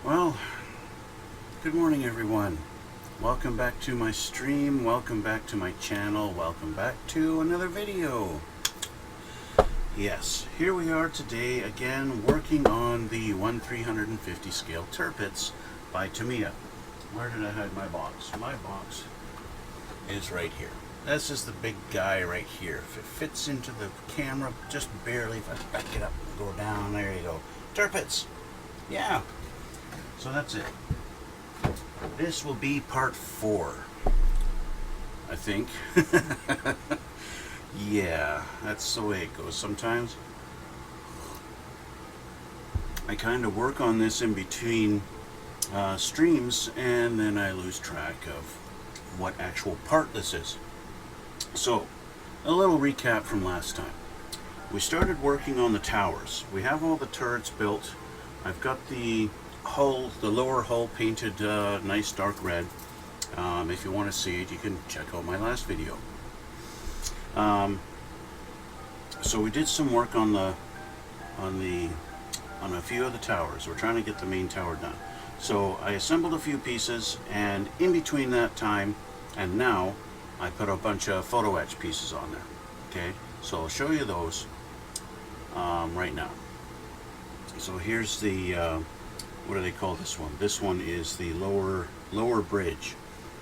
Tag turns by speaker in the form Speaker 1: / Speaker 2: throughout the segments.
Speaker 1: Well, good morning everyone. Welcome back to my stream, welcome back to my channel, welcome back to another video. Yes, here we are today again working on the 1/350 scale Tirpitz by Tamiya. Where did I hide my box? My box is right here. This is the big guy right here. If it fits into the camera just barely, if I back it up and go down, there you go. Tirpitz! Yeah! So that's it. This will be part 4, I think. Yeah, that's the way it goes sometimes. I kind of work on this in between streams, and then I lose track of what actual part this is. So, a little recap from last time. We started working on the towers. We have all the turrets built. I've got the hull, the lower hull painted nice dark red. If you want to see it, you can check out my last video. So we did some work on a few of the towers. We're trying to get the main tower done. So I assembled a few pieces, and in between that time and now, I put a bunch of photo etch pieces on there. Okay, so I'll show you those right now. So here's the what do they call this one? This one is the lower bridge.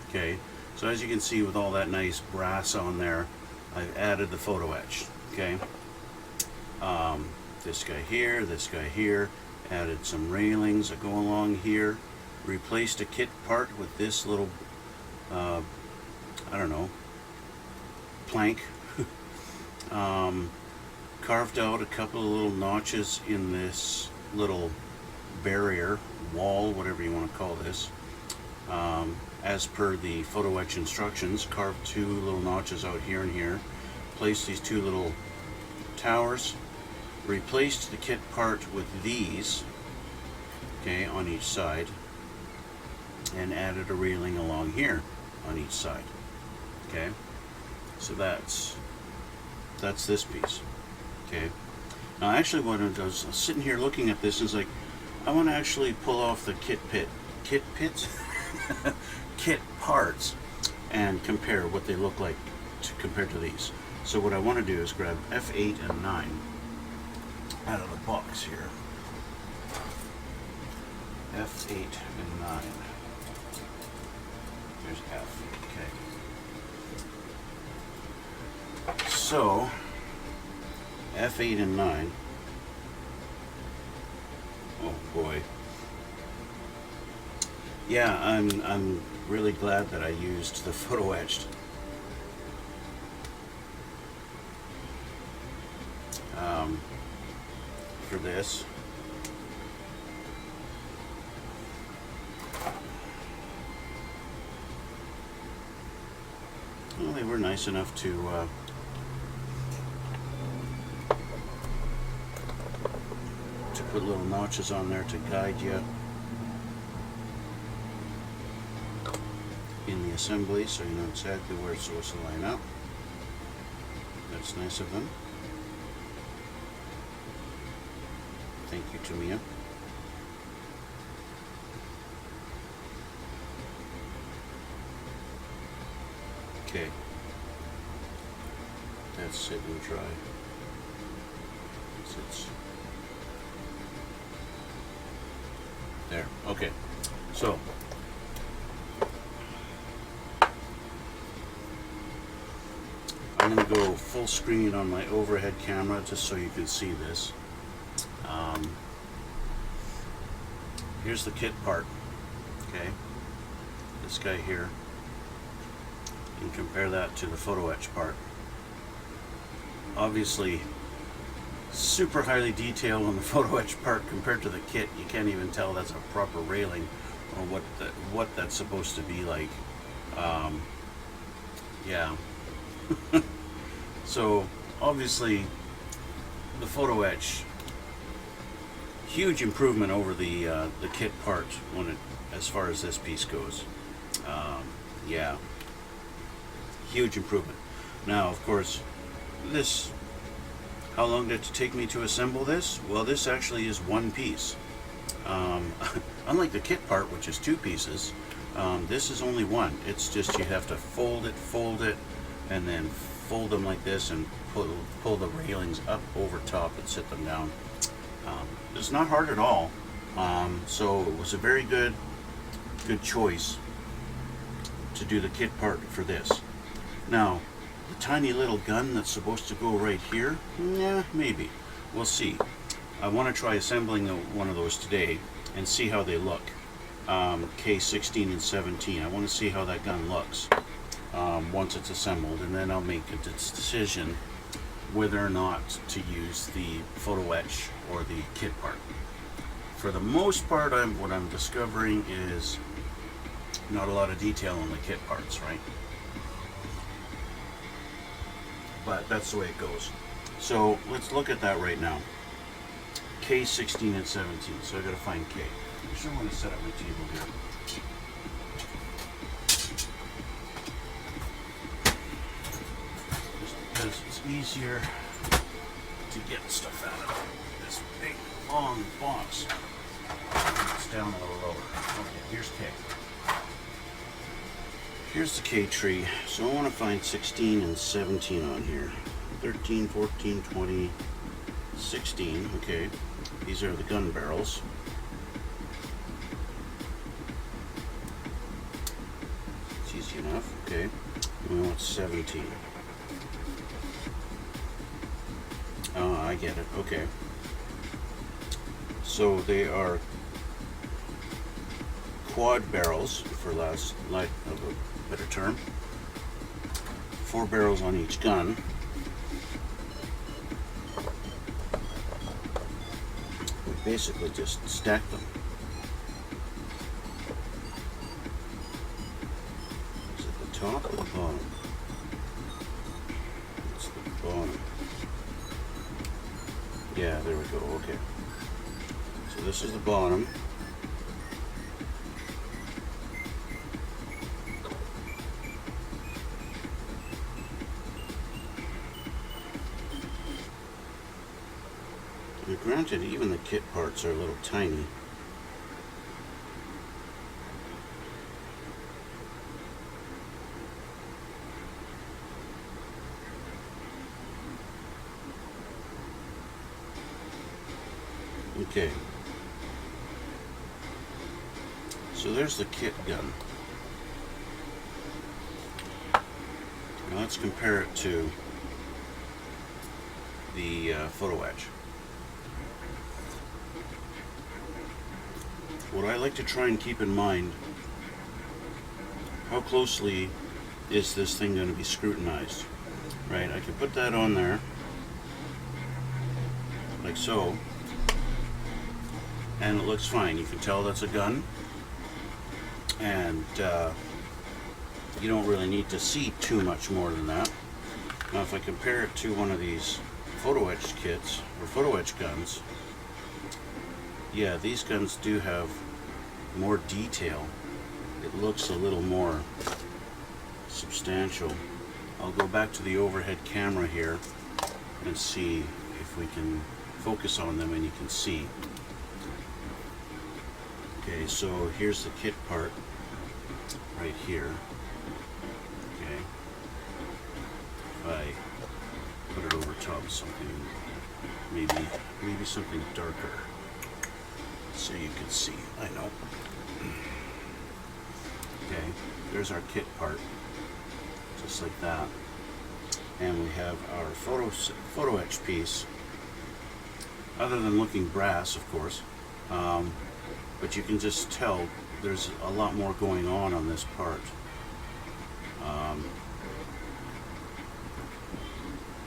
Speaker 1: Okay, so as you can see, with all that nice brass on there, I've added the photo etch. Okay, this guy here, added some railings that go along here, replaced a kit part with this little I don't know, plank. Carved out a couple of little notches in this little barrier, wall, whatever you want to call this. As per the photo etch instructions, carved 2 little notches out here and here. Placed these 2 little towers. Replaced the kit part with these, okay, on each side. And added a railing along here on each side. Okay, so that's this piece. Okay, now actually what I was sitting here looking at this is like, I want to actually pull off the kit parts and compare what they look like compared to these. So what I want to do is grab F8 and 9 out of the box here. F8 and 9. There's F. Okay. So F8 and 9. Oh boy. Yeah, I'm really glad that I used the photo etched. For this. Well, they were nice enough to put little notches on there to guide you in the assembly, so you know exactly where it's supposed to line up. That's nice of them. Thank you, Tamiya. Okay. That's sit and dry. Sits. There. Okay. So I'm going to go full screen on my overhead camera just so you can see this. Here's the kit part. Okay. This guy here. And compare that to the photo etch part. Obviously, super highly detailed on the photo etch part compared to the kit. You can't even tell that's a proper railing or what that's supposed to be like. Yeah. So obviously, the photo etch, huge improvement over the kit part as far as this piece goes. Yeah. Huge improvement. Now, of course, how long did it take me to assemble this? Well, this actually is one piece. unlike the kit part, which is 2 pieces, this is only one. It's just you have to fold it, and then fold them like this and pull the railings up over top and sit them down. It's not hard at all. So it was a very good choice to do the kit part for this. Now, the tiny little gun that's supposed to go right here, yeah, maybe. We'll see. I want to try assembling one of those today and see how they look. K16 and 17. I want to see how that gun looks once it's assembled, and then I'll make a decision whether or not to use the photo etch or the kit part. For the most part, what I'm discovering is not a lot of detail on the kit parts, right? But that's the way it goes. So let's look at that right now. K16 and 17. So I gotta find K. I just want to set up my table here. Just because it's easier to get stuff out of this big long box. It's down a little lower. Okay, here's K. Here's the K tree. So I want to find 16 and 17 on here. 13, 14, 20, 16. Okay, these are the gun barrels. It's easy enough. Okay, we want 17. Oh, I get it. Okay. So they are quad barrels, for lack of a better term. 4 barrels on each gun. We basically just stack them. Is it the top or the bottom? It's the bottom. Yeah, there we go. Okay. So this is the bottom. Now, granted, even the kit parts are a little tiny. Okay. So there's the kit gun. Now let's compare it to the photo etch. What I like to try and keep in mind, how closely is this thing going to be scrutinized, right? I can put that on there, like so, and it looks fine. You can tell that's a gun, and you don't really need to see too much more than that. Now if I compare it to one of these photo etch kits, or photo etch guns, yeah, these guns do have more detail. It looks a little more substantial. I'll go back to the overhead camera here and see if we can focus on them and you can see. Okay, so here's the kit part right here. Okay. If I put it over top of something, maybe something darker, so you can see. I know. Okay, there's our kit part, just like that, and we have our photo etch piece. Other than looking brass, of course, but you can just tell there's a lot more going on this part.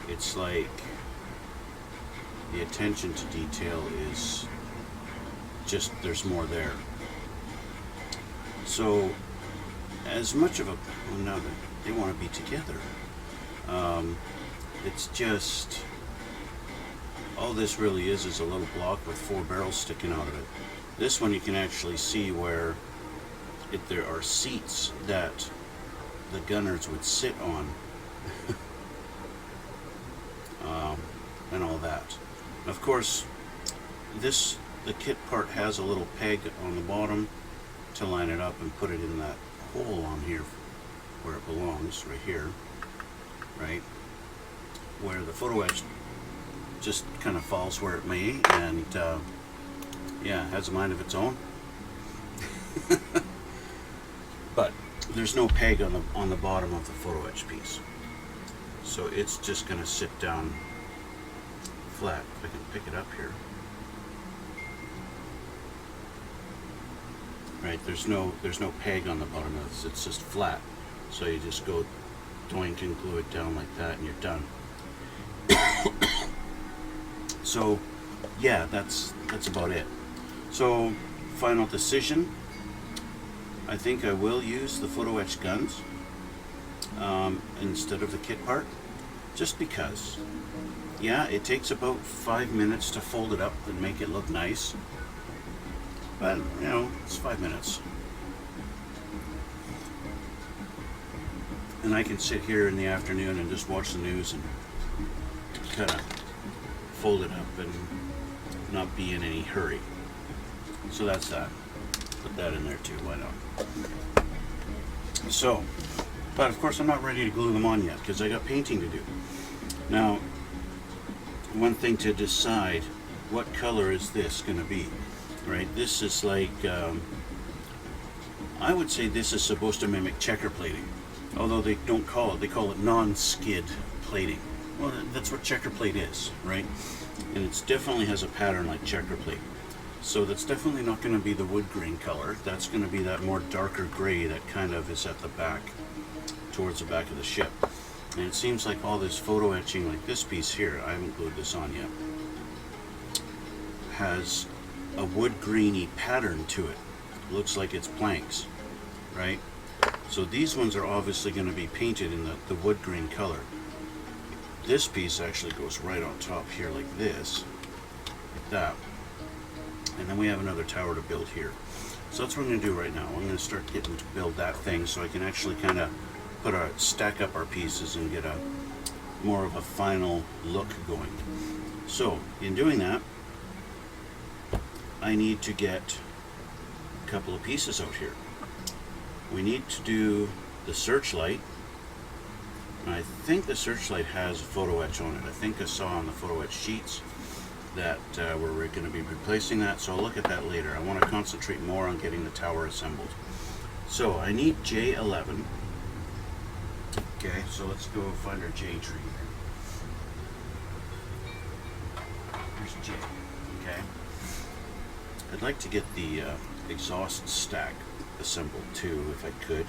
Speaker 1: It's like the attention to detail is just, there's more there. So as much of a, well, now that they want to be together, it's just, all this really is a little block with 4 barrels sticking out of it. This one you can actually see where there are seats that the gunners would sit on. And all that. Of course, this the kit part has a little peg on the bottom to line it up and put it in that hole on here where it belongs, right here, right? Where the photo etch just kind of falls where it may, and yeah, has a mind of its own. But there's no peg on the bottom of the photo etch piece, so it's just going to sit down flat. If I can pick it up here, right? There's no peg on the bottom of this. It's just flat. So you just go doink and glue it down like that, and you're done. So yeah, that's about it. So final decision, I think I will use the photo etch guns instead of the kit part, just because. Yeah, it takes about 5 minutes to fold it up and make it look nice, but you know, it's 5 minutes. And I can sit here in the afternoon and just watch the news and kind of fold it up and not be in any hurry. So that's that. Put that in there too, why not? So, but of course I'm not ready to glue them on yet because I got painting to do. Now, one thing to decide, what color is this going to be, right? This is like, I would say this is supposed to mimic checker plating. Although they don't call it, they call it non-skid plating. Well, that's what checker plate is, right? And it definitely has a pattern like checker plate. So that's definitely not going to be the wood grain color. That's going to be that more darker gray that kind of is at the back, towards the back of the ship. And it seems like all this photo etching, like this piece here, I haven't glued this on yet, has a wood grainy pattern to it. Looks like it's planks, right? So these ones are obviously going to be painted in the wood grain color. This piece actually goes right on top here like this, like that. And then we have another tower to build here. So that's what I'm going to do right now. I'm going to start getting to build that thing so I can actually kind of stack up our pieces and get a more of a final look going. So in doing that, I need to get a couple of pieces out here. We need to do the searchlight. I think the searchlight has a photo etch on it. I think I saw on the photo etch sheets that we're going to be replacing that, so I'll look at that later. I want to concentrate more on getting the tower assembled. So I need J11. Okay, so let's go find our J tree here. Here's J. Okay. I'd like to get the exhaust stack assembled too, if I could.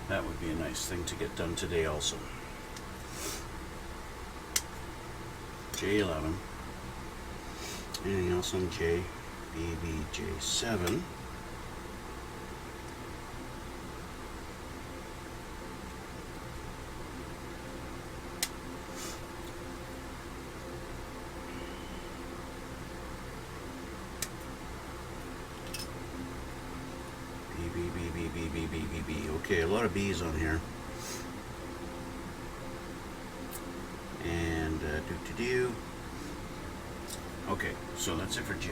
Speaker 1: That would be a nice thing to get done today also. J11. Anything else on J? BBJ7. Okay, a lot of B's on here. And do. Okay, so that's it for J.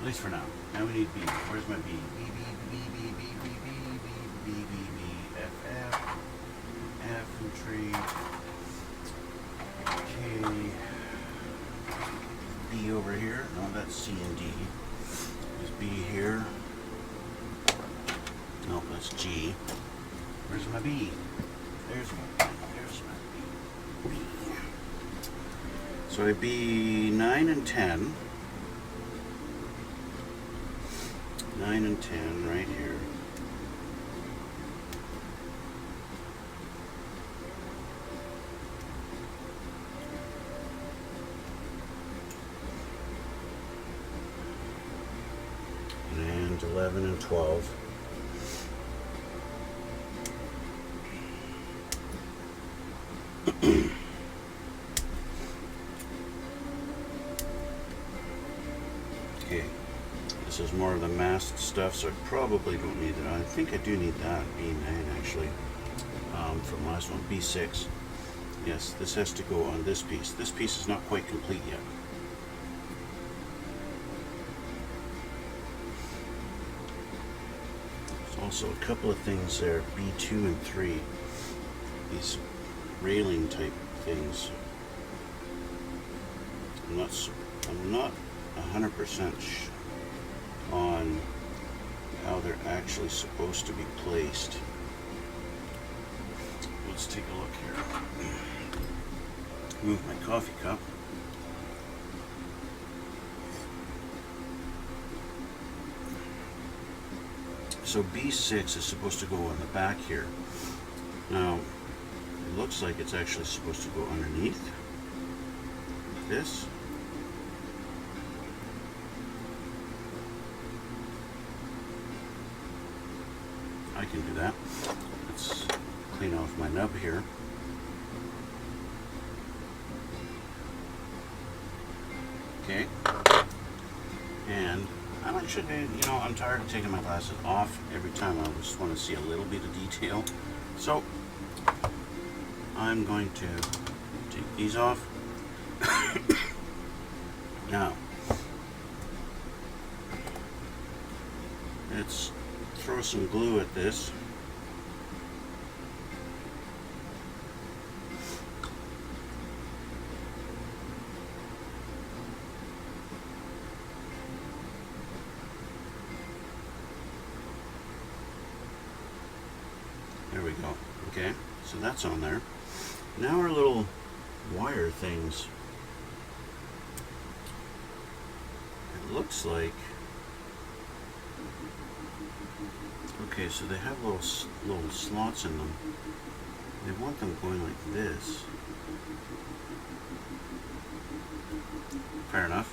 Speaker 1: At least for now. Now we need B. Where's my B? B, B, B, B, B, B, B, B, B, B, B, F, F, infantry, K, B over here. No, that's C and D. There's B here. Nope, that's G. Where's my B? There's my B. B. So it'd be 9 and 10. 9 and 10 right here. And 11 and 12. Okay, this is more of the masked stuff, so I probably don't need that. I think I do need that, B9 actually, from last one, B6. Yes, this has to go on this piece. This piece is not quite complete yet. There's also a couple of things there, B2 and 3. These railing type things. I'm not 100% on how they're actually supposed to be placed. Let's take a look here. Move my coffee cup. So B6 is supposed to go on the back here. Now, it looks like it's actually supposed to go underneath, like this. I can do that. Let's clean off my nub here. Okay. And I'm actually, I'm tired of taking my glasses off every time. I just want to see a little bit of detail. So I'm going to take these off. Now, let's throw some glue at this. There we go. Okay, so that's on there. Now our little wire things. It looks like, okay, so they have little slots in them. They want them going like this. Fair enough.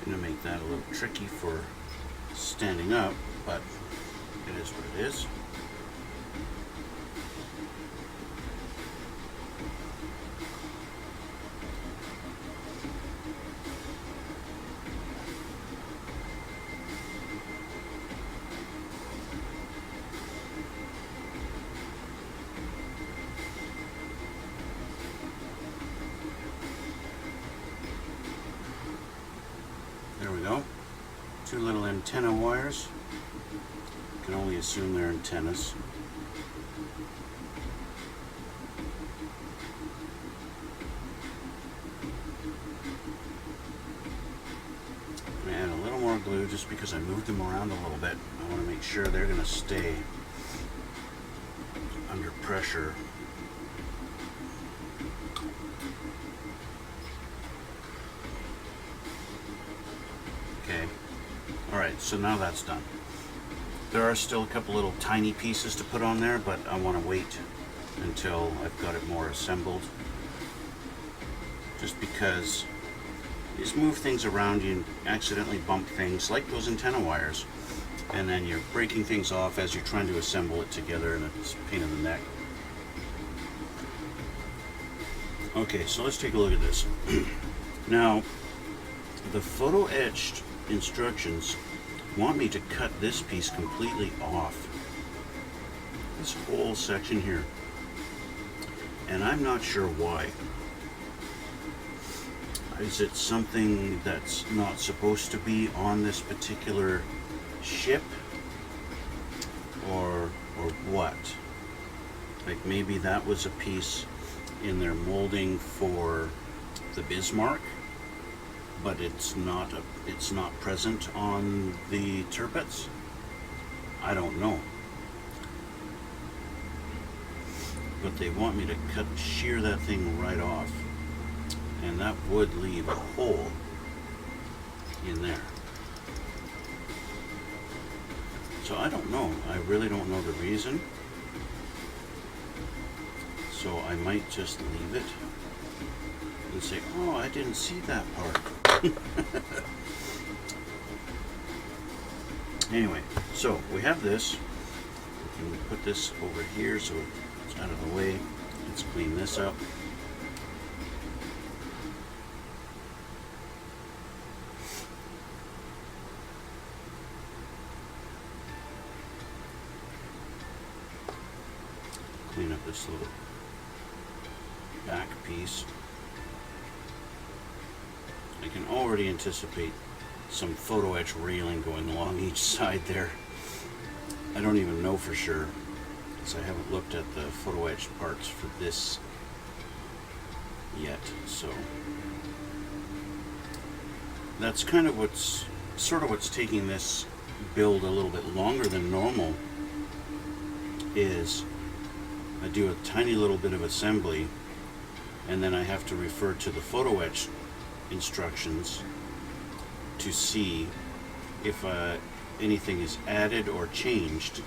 Speaker 1: Going to make that a little tricky for standing up, but it is what it is. There we go. Two little antenna wires. You can only assume they're antennas. I'm going to add a little more glue just because I moved them around a little bit. I want to make sure they're going to stay under pressure. Okay. Alright, so now that's done. There are still a couple little tiny pieces to put on there, but I want to wait until I've got it more assembled. Just because you just move things around, you accidentally bump things like those antenna wires, and then you're breaking things off as you're trying to assemble it together, and it's a pain in the neck. Okay, so let's take a look at this. Now, the photo etched instructions want me to cut this piece completely off, this whole section here, and I'm not sure why. Is it something that's not supposed to be on this particular ship, or what? Like maybe that was a piece in their molding for the Bismarck, but it's not present on the Tirpitz. I don't know. But they want me to shear that thing right off, and that would leave a hole in there. So I don't know. I really don't know the reason. So I might just leave it and say, oh, I didn't see that part. Anyway, so we have this. We can put this over here so it's out of the way. Let's clean this up. Clean up this little back piece. I can already anticipate some photo etch railing going along each side there. I don't even know for sure because I haven't looked at the photo etch parts for this yet. So that's kind of what's taking this build a little bit longer than normal. Is I do a tiny little bit of assembly and then I have to refer to the photo etch instructions to see if anything is added or changed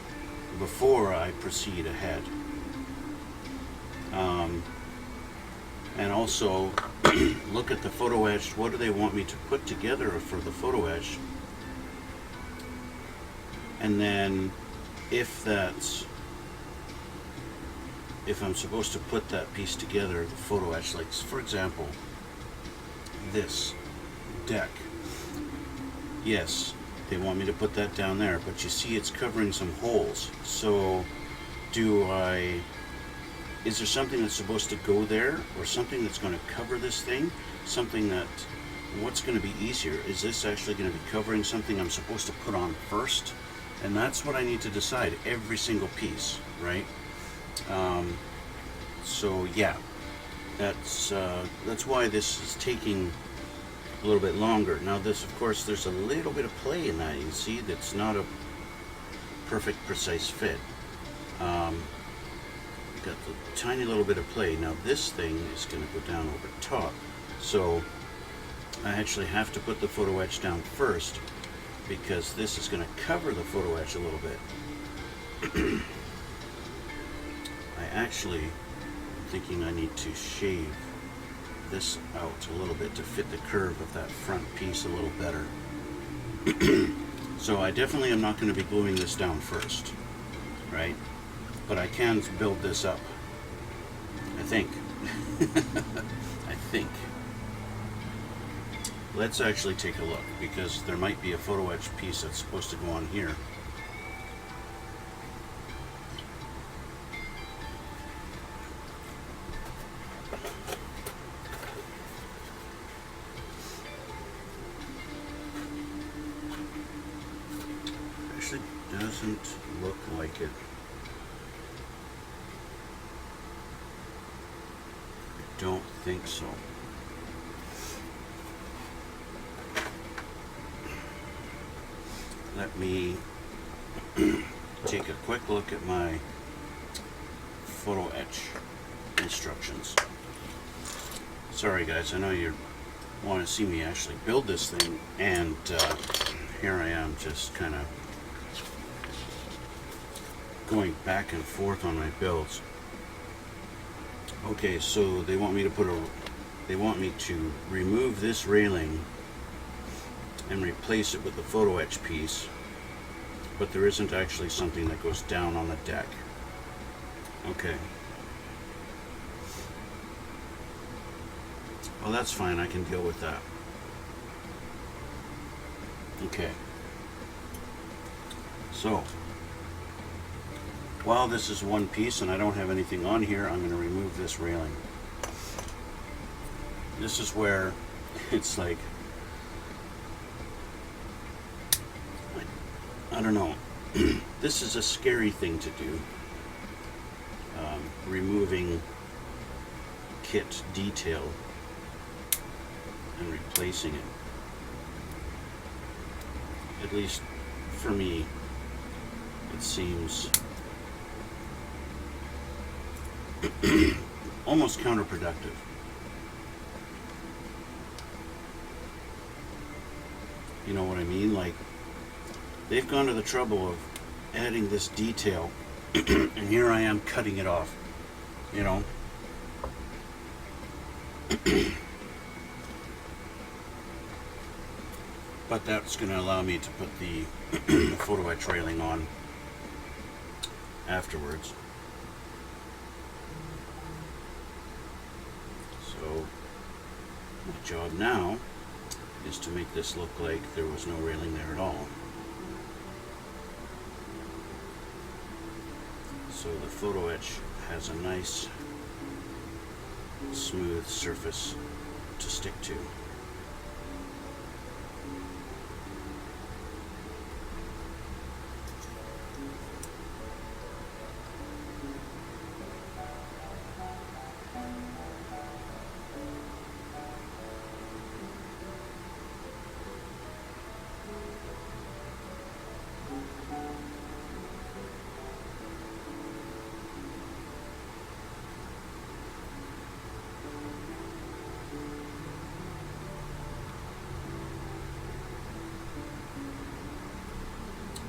Speaker 1: before I proceed ahead. And also look at the photo etch. What do they want me to put together for the photo etch? And then if I'm supposed to put that piece together, the photo etch, like for example, this deck. Yes, they want me to put that down there, but you see it's covering some holes. So is there something that's supposed to go there or something that's going to cover this thing? What's going to be easier? Is this actually going to be covering something I'm supposed to put on first? And that's what I need to decide every single piece, right? So yeah, that's why this is taking a little bit longer. Now this, of course, there's a little bit of play in that. You see, that's not a perfect, precise fit. Got the tiny little bit of play. Now this thing is going to go down over top. So I actually have to put the photo etch down first because this is going to cover the photo etch a little bit. I actually am thinking I need to shave this out a little bit to fit the curve of that front piece a little better. So I definitely am not going to be gluing this down first, right? But I can build this up, I think. I think. Let's actually take a look because there might be a photo etch piece that's supposed to go on here. Actually doesn't look like it. I don't think so. Let me take a quick look at my photo etch instructions. Sorry guys, I know you want to see me actually build this thing, and here I am just kind of going back and forth on my builds. Okay, so they want me to remove this railing and replace it with the photo etch piece, but there isn't actually something that goes down on the deck. Okay. Well, that's fine, I can deal with that. Okay. So, while this is one piece and I don't have anything on here, I'm going to remove this railing. This is where it's like, I don't know. This is a scary thing to do. Removing kit detail and replacing it. At least for me, it seems almost counterproductive. You know what I mean? Like, they've gone to the trouble of adding this detail and here I am cutting it off, you know. but that's going to allow me to put the photo etch railing on afterwards. So my job now is to make this look like there was no railing there at all. So the photo etch has a nice smooth surface to stick to.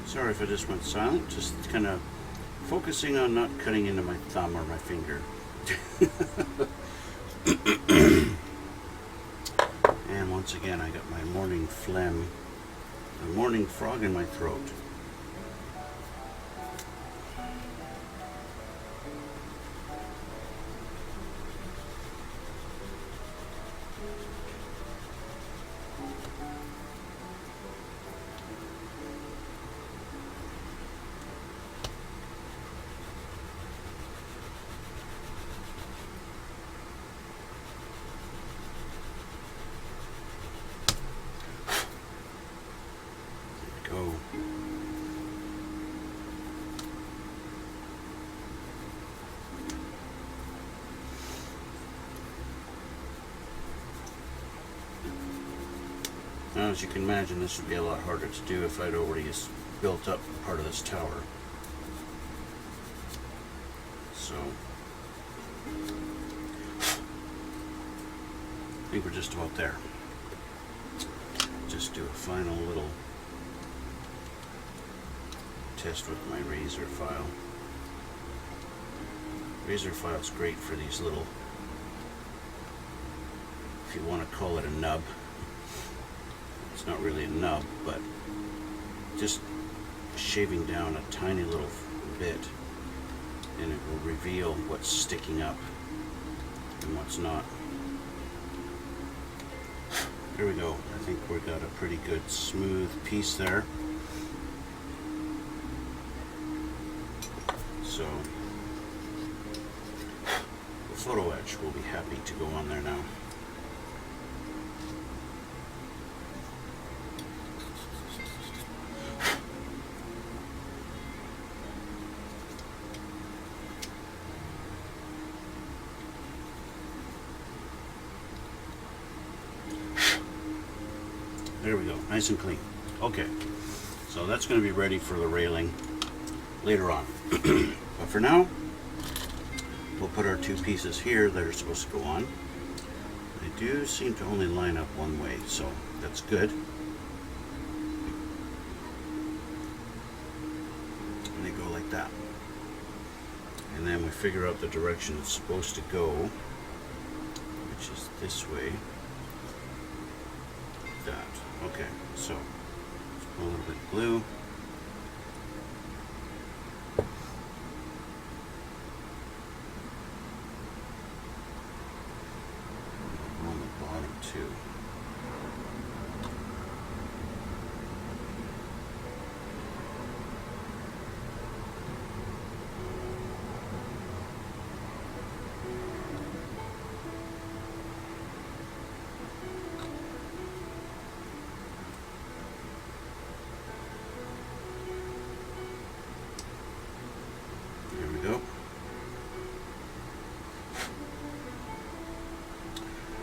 Speaker 1: Sorry if I just went silent, just kind of focusing on not cutting into my thumb or my finger. And once again, I got my morning phlegm, a morning frog in my throat. Go. Now, as you can imagine, this would be a lot harder to do if I'd already built up part of this tower. So, I think we're just about there. Just do a final little test with my razor file. Razor file is great for these little, if you want to call it a nub. It's not really a nub, but just shaving down a tiny little bit, and it will reveal what's sticking up and what's not. There we go. I think we've got a pretty good smooth piece there. So the photo etch will be happy to go on there now. There we go, nice and clean. Okay, so that's going to be ready for the railing later on. But for now, we'll put our two pieces here that are supposed to go on. They do seem to only line up one way, so that's good. And they go like that. And then we figure out the direction it's supposed to go, which is this way. Like that. Okay, so let's put a little bit of glue. On the bottom too.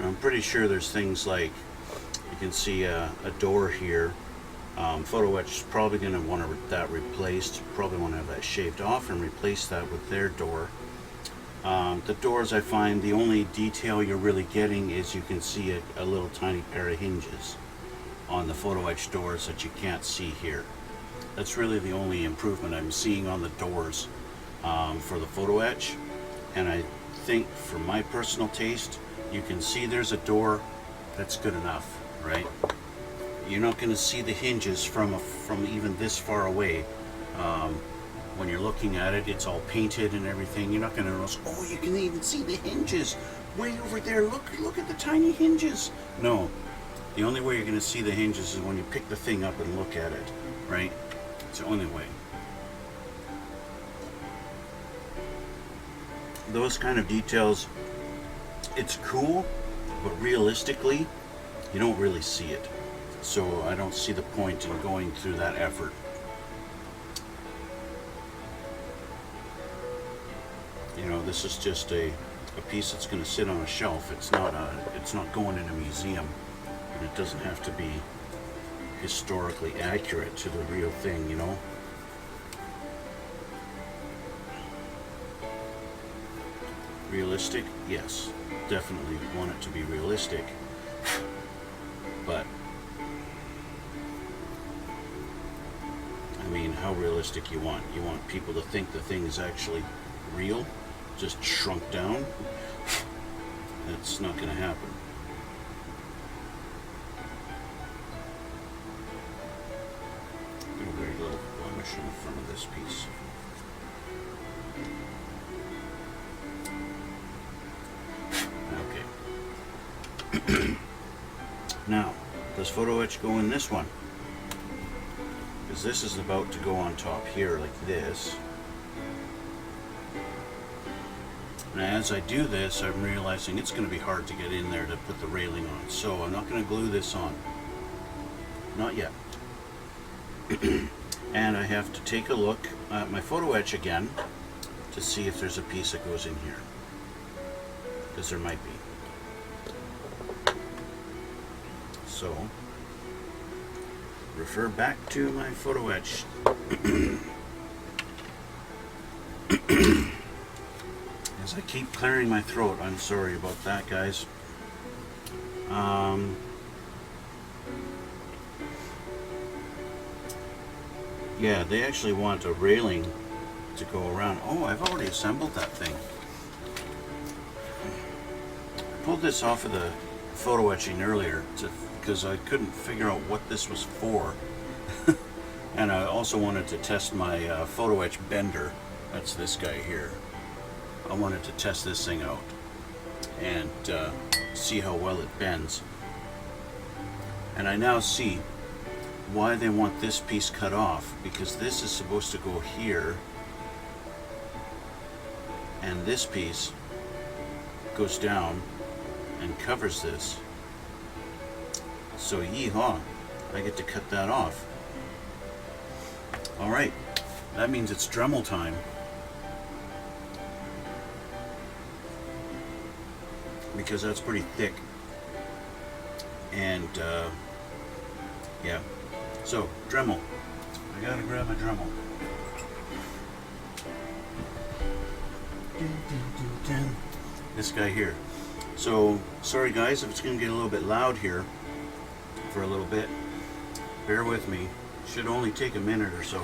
Speaker 1: I'm pretty sure there's things like, you can see a door here. Photo Etch is probably going to want that replaced, probably want to have that shaved off and replace that with their door. The doors, I find the only detail you're really getting is you can see a little tiny pair of hinges on the Photo Etch doors that you can't see here. That's really the only improvement I'm seeing on the doors for the Photo Etch. And I think, for my personal taste, you can see there's a door. That's good enough, right? you're not going to see the hinges from even this far away. When you're looking at it, it's all painted and everything. You're not going to notice, oh, you can even see the hinges way over there. Look at the tiny hinges. No, the only way you're going to see the hinges is when you pick the thing up and look at it, right? It's the only way. Those kind of details, it's cool, but realistically, you don't really see it. So I don't see the point in going through that effort. You know, this is just a piece that's going to sit on a shelf. It's not going in a museum, and it doesn't have to be historically accurate to the real thing, you know. Realistic? Yes, definitely want it to be realistic, but I mean, how realistic you want? You want people to think the thing is actually real, just shrunk down? That's not going to happen. A very little blemish in the front of this piece. Okay. Now, does photo etch go in this one? Because this is about to go on top here like this. And as I do this, I'm realizing it's going to be hard to get in there to put the railing on. So I'm not going to glue this on. Not yet. And I have to take a look at my photo etch again to see if there's a piece that goes in here. Because there might be. So, refer back to my photo etch. As I keep clearing my throat, I'm sorry about that, guys. Yeah, they actually want a railing to go around. Oh, I've already assembled that thing. I pulled this off of the photo etching earlier because I couldn't figure out what this was for. And I also wanted to test my photo etch bender. That's this guy here. I wanted to test this thing out and see how well it bends. And I now see why they want this piece cut off, because this is supposed to go here and this piece goes down and covers this. So yeehaw, I get to cut that off. Alright, that means it's Dremel time. Because that's pretty thick. And yeah. So, Dremel. I gotta grab a Dremel. This guy here. So, sorry guys if it's gonna get a little bit loud here for a little bit. Bear with me. Should only take a minute or so.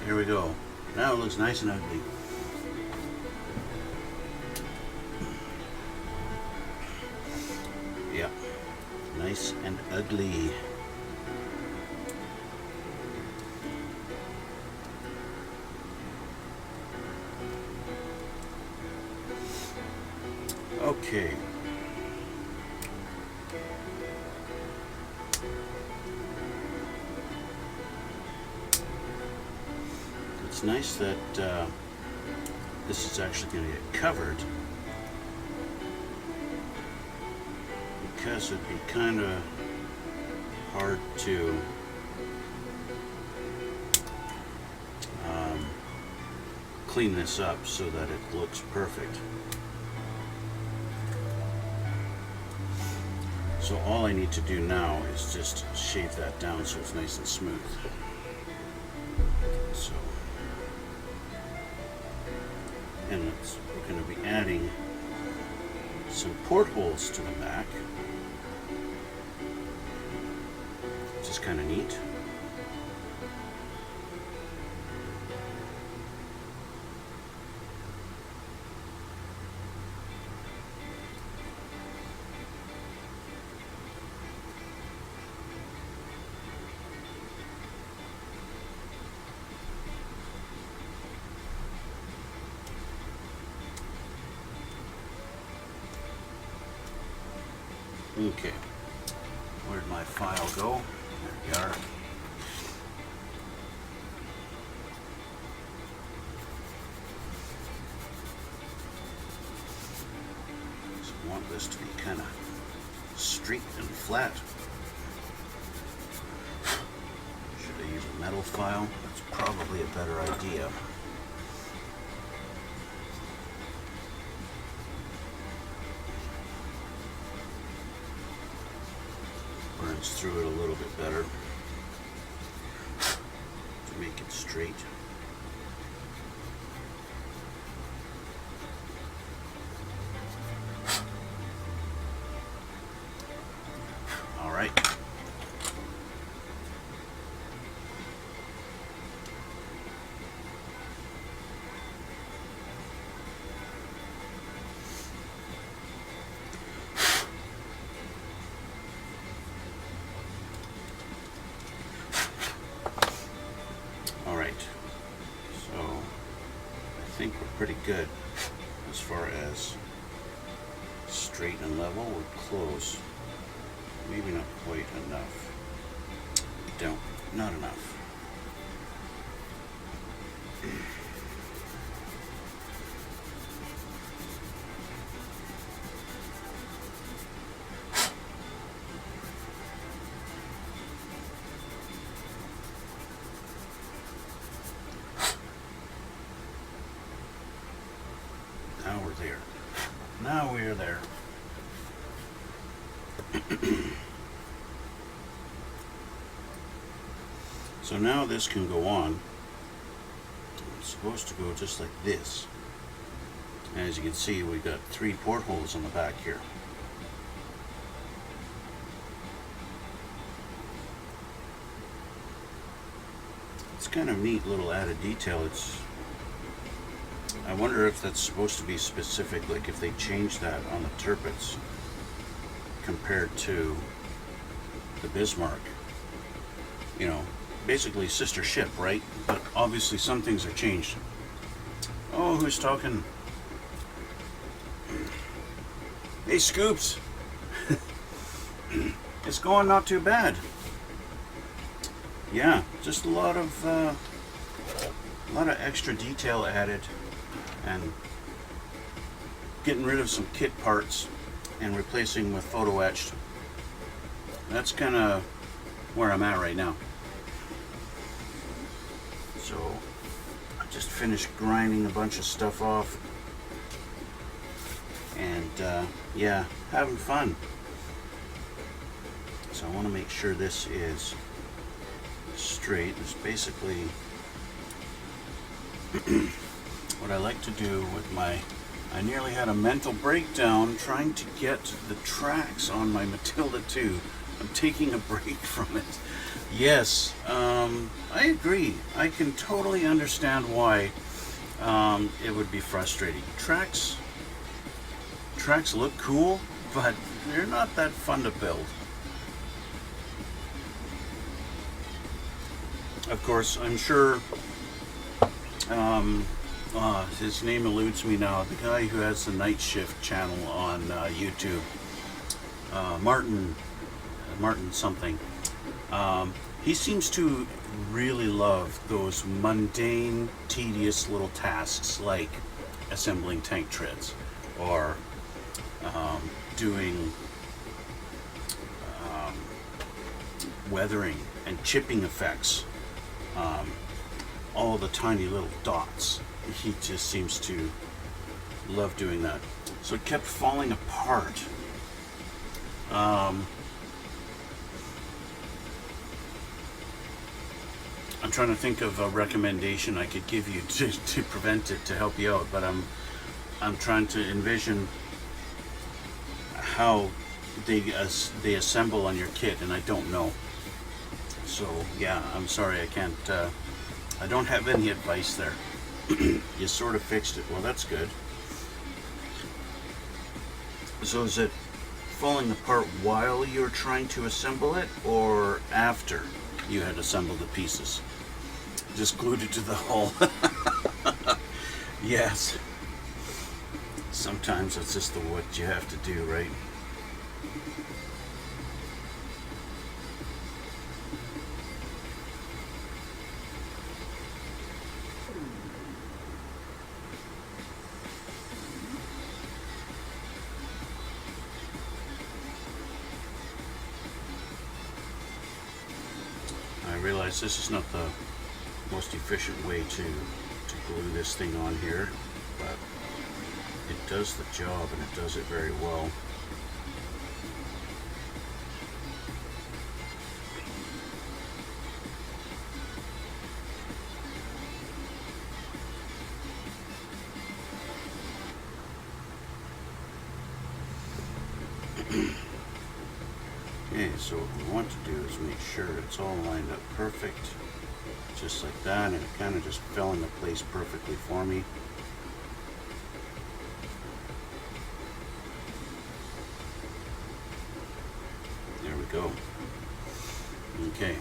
Speaker 1: Here we go. Now it looks nice and ugly. Yeah, nice and ugly. Okay. It's nice that this is actually going to get covered, because it'd be kind of hard to clean this up so that it looks perfect. So all I need to do now is just shave that down so it's nice and smooth. So, and we're going to be adding some portholes to the back, which is kind of neat. Okay, where'd my file go? There we are. So I want this to be kind of straight and flat. Should I use a metal file? That's probably a better idea. Burns through it a little bit better to make it straight. All right. So I think we're pretty good as far as straight and level. We're close. Maybe not quite enough. Not enough. Now we're there. Now we're there. So now this can go on. It's supposed to go just like this. And as you can see, we've got 3 portholes on the back here. It's kind of neat little added detail. I wonder if that's supposed to be specific, like if they change that on the Tirpitz compared to the Bismarck. You know, basically sister ship, right? But obviously some things are changed. Oh, who's talking? Hey, Scoops. It's going not too bad. Yeah, just a lot of extra detail added, and getting rid of some kit parts and replacing with photo etched. That's kind of where I'm at right now. So I just finished grinding a bunch of stuff off, and yeah, having fun. So I want to make sure this is straight. It's basically what I like to do with I nearly had a mental breakdown trying to get the tracks on my Matilda 2. I'm taking a break from it. Yes, I agree. I can totally understand why it would be frustrating. Tracks look cool, but they're not that fun to build. Of course, I'm sure his name eludes me now. The guy who has the Night Shift channel on YouTube, Martin something. He seems to really love those mundane, tedious little tasks like assembling tank treads or doing weathering and chipping effects. All the tiny little dots. He just seems to love doing that. So it kept falling apart. Um, I'm trying to think of a recommendation I could give you to prevent it, to help you out, but I'm trying to envision how they assemble on your kit, and I don't know. So yeah, I'm sorry, I can't. I don't have any advice there. You sort of fixed it. Well, that's good. So is it falling apart while you're trying to assemble it, or after you had assembled the pieces? Just glued it to the hull. Yes. Sometimes that's just what you have to do, right? I realize this is not the most efficient way to glue this thing on here, but it does the job, and it does it very well. Okay, so what we want to do is make sure it's all lined up perfect, just like that, and it kind of just fell into place perfectly for me. There we go. Okay.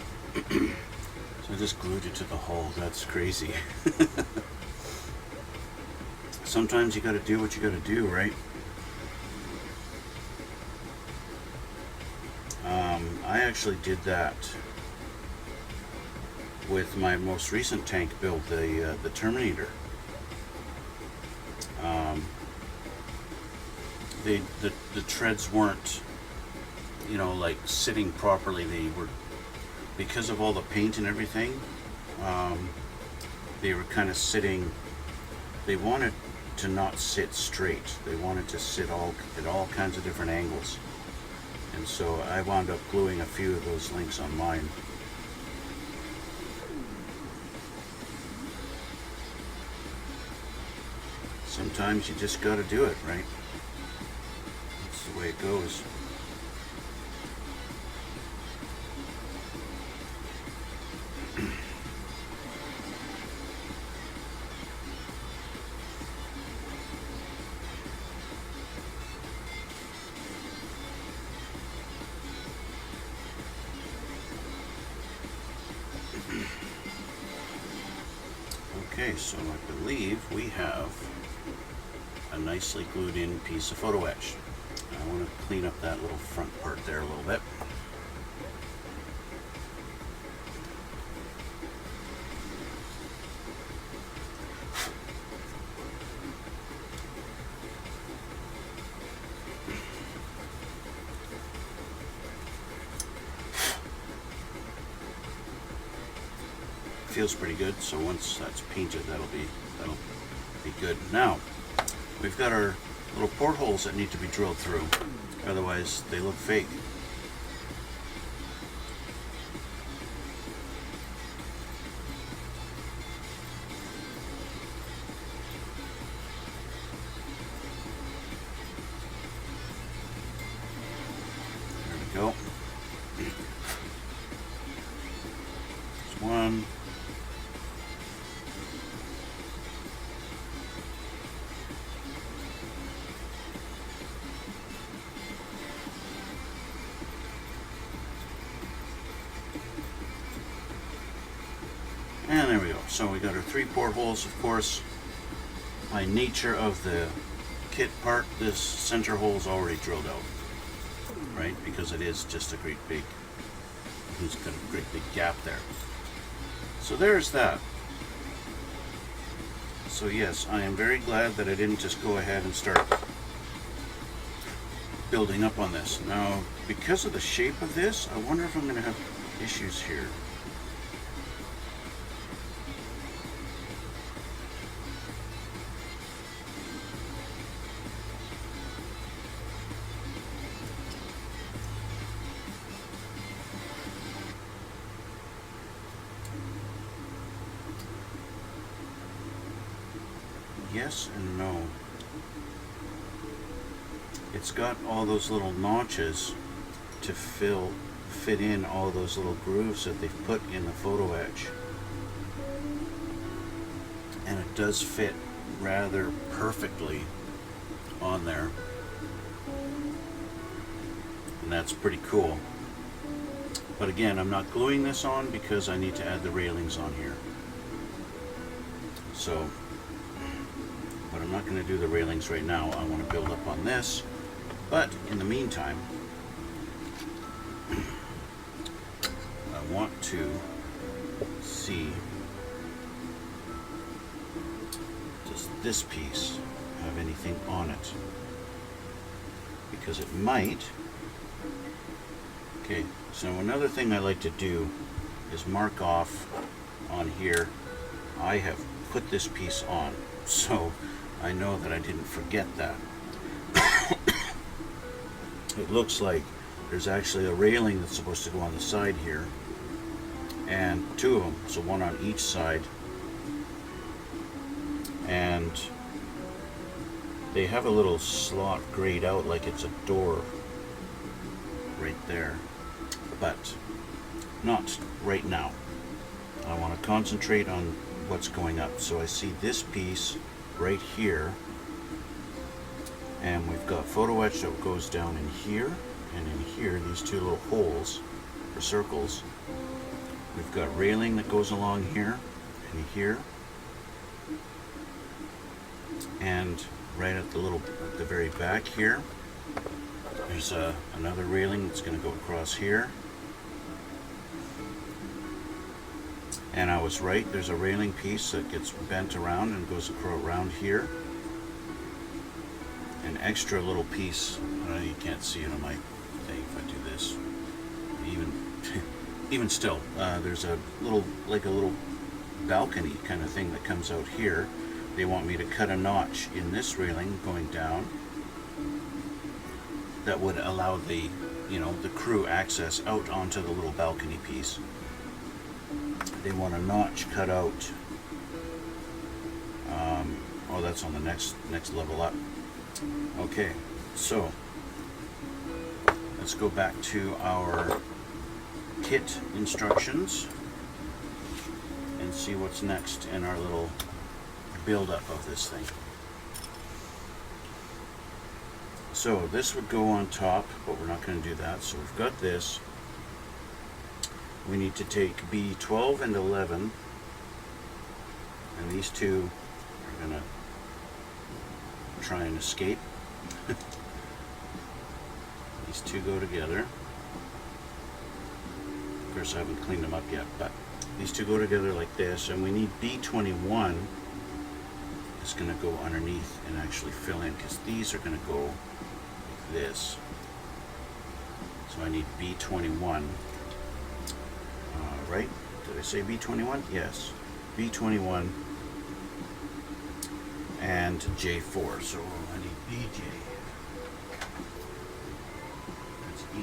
Speaker 1: So I just glued it to the hull. That's crazy. Sometimes you got to do what you got to do, right? I actually did that with my most recent tank build, the Terminator. The treads weren't, you know, like sitting properly. They were, because of all the paint and everything, they were kind of sitting. They wanted to not sit straight. They wanted to sit at all kinds of different angles. And so I wound up gluing a few of those links on mine. Sometimes you just got to do it, right? That's the way it goes. Okay, so I believe we have a nicely glued in piece of photo etch. I want to clean up that little front part there a little bit. Feels pretty good, so once that's painted, that'll be good. Now we've got our little portholes that need to be drilled through, otherwise they look fake. There we go. There's one. And there we go. So we got our 3 portholes, of course. By nature of the kit part, this center hole is already drilled out, right? Because it is just a great big, it's got a great big gap there. So there's that. So yes, I am very glad that I didn't just go ahead and start building up on this. Now, because of the shape of this, I wonder if I'm going to have issues here. yes and no. It's got all those little notches to fit in all those little grooves that they've put in the photo etch. And it does fit rather perfectly on there. And that's pretty cool. But again, I'm not gluing this on because I need to add the railings on here. So, but I'm not going to do the railings right now. I want to build up on this. But in the meantime, I want to see, does this piece have anything on it? Because it might. Okay, so another thing I like to do is mark off on here, I have put this piece on, so I know that I didn't forget that. It looks like there's actually a railing that's supposed to go on the side here, and two of them, so one on each side, and they have a little slot grayed out like it's a door right there, but not right now. I want to concentrate on what's going up. So I see this piece right here, and we've got photo etch that goes down in here and in here, these two little holes or circles. We've got railing that goes along here and here, and right at the very back here, there's another railing that's going to go across here. And I was right, there's a railing piece that gets bent around and goes around here. An extra little piece, you can't see it on my thing if I do this. Even still, there's a little balcony kind of thing that comes out here. They want me to cut a notch in this railing going down that would allow the crew access out onto the little balcony piece. They want a notch cut out. Oh, that's on the next level up. Okay, so let's go back to our kit instructions and see what's next in our little build-up of this thing. So this would go on top, but we're not going to do that. So we've got this. We need to take B12 and 11, and these two are going to try and escape. These two go together. Of course, I haven't cleaned them up yet, but these two go together like this, and we need B21 is going to go underneath and actually fill in, because these are going to go like this. So I need B21. Right? Did I say B21? Yes. B21 and J4. So I need BJ. That's E.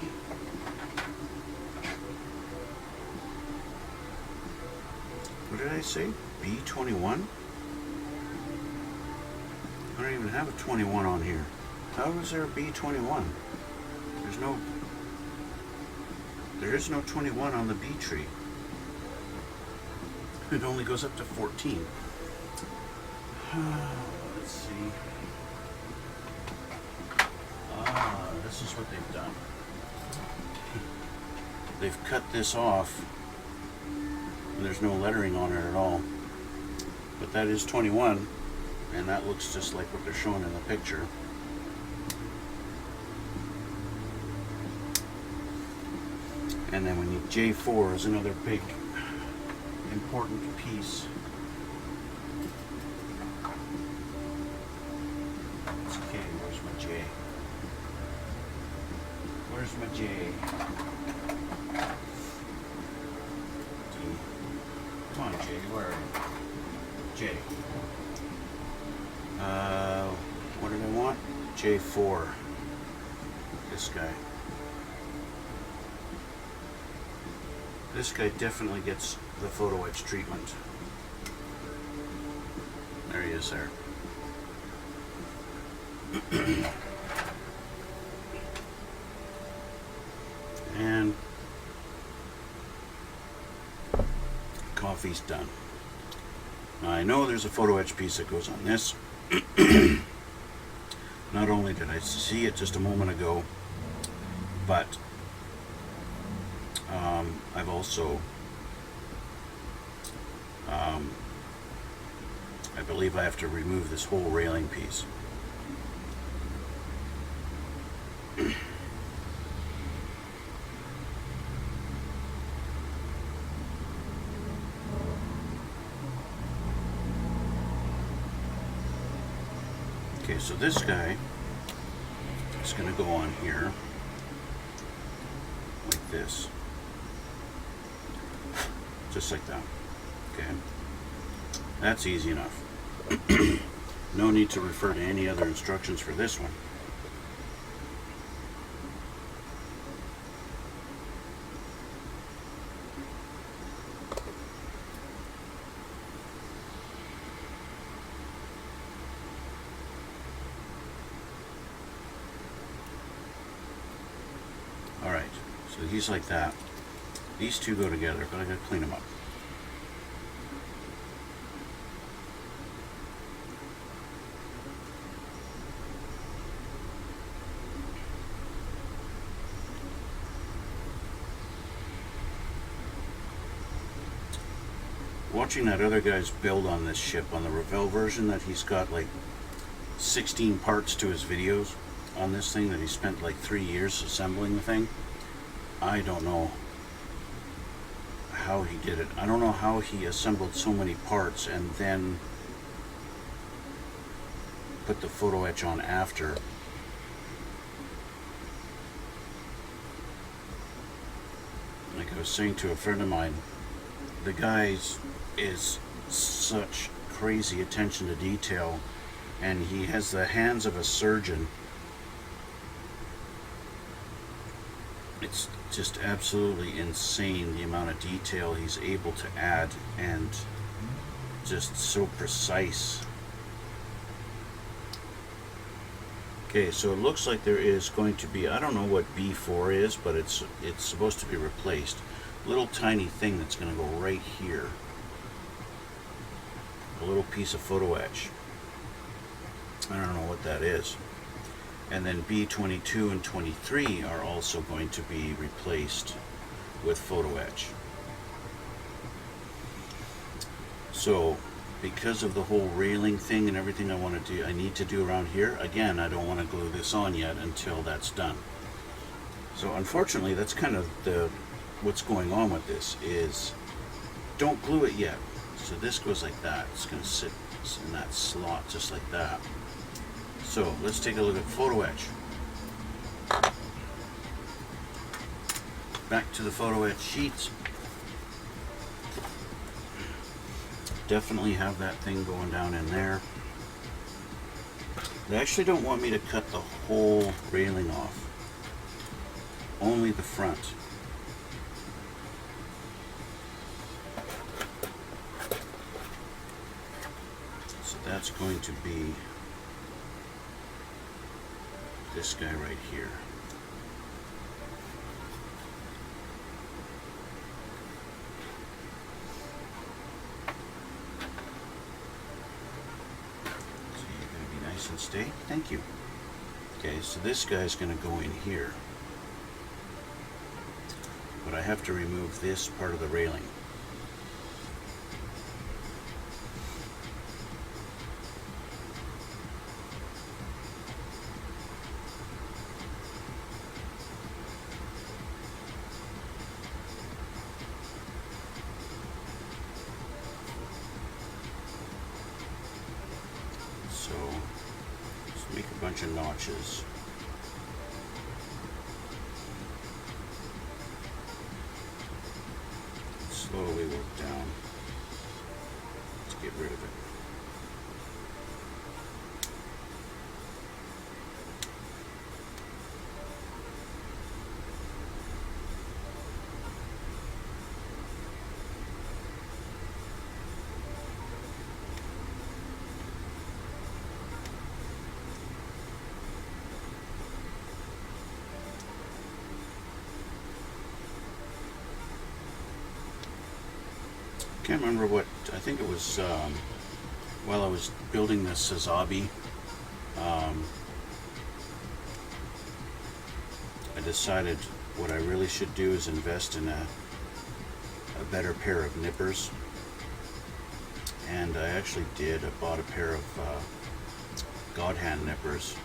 Speaker 1: What did I say? B21? I don't even have a 21 on here. How is there a B21? There is no 21 on the B tree. It only goes up to 14. Let's see. This is what they've done. They've cut this off, and there's no lettering on it at all. But that is 21, and that looks just like what they're showing in the picture. And then we need J4 is another big important piece. Okay, where's my J? Where's my J? D. Come on, J, where are you? J. What did I want? J4. This guy. This guy definitely gets the photo etch treatment. There he is there. And coffee's done. Now I know there's a photo etch piece that goes on this. Not only did I see it just a moment ago, but I've also I believe I have to remove this whole railing piece. Okay, so this guy is going to go on here like this, just like that. Okay, that's easy enough. No need to refer to any other instructions for this one. Alright, so he's like that. These two go together, but I gotta clean them up. Watching that other guy's build on this ship, on the Revell version, that he's got like 16 parts to his videos on this thing, that he spent like 3 years assembling the thing. I don't know how he did it. I don't know how he assembled so many parts and then put the photo etch on after. Like I was saying to a friend of mine, the guy's is such crazy attention to detail, and he has the hands of a surgeon. It's just absolutely insane the amount of detail he's able to add, and just so precise. Okay, so it looks like there is going to be, I don't know what B4 is, but it's supposed to be replaced. A little tiny thing that's going to go right here. A little piece of photo etch. I don't know what that is. And then B22 and 23 are also going to be replaced with photo etch. So because of the whole railing thing and everything I need to do around here, again, I don't want to glue this on yet until that's done. So unfortunately, that's kind of what's going on with this, is don't glue it yet. So this goes like that. It's going to sit in that slot just like that. So let's take a look at photo etch. Back to the photo etch sheets. Definitely have that thing going down in there. They actually don't want me to cut the whole railing off, only the front. So that's going to be this guy right here. So you're going to be nice and stay. Thank you. Okay, so this guy's going to go in here. But I have to remove this part of the railing. So let's make a bunch of notches. Slowly work down to get rid of it. Can't remember what, I think it was while I was building this Azabi, I decided what I really should do is invest in a better pair of nippers. And I actually did. I bought a pair of God hand nippers.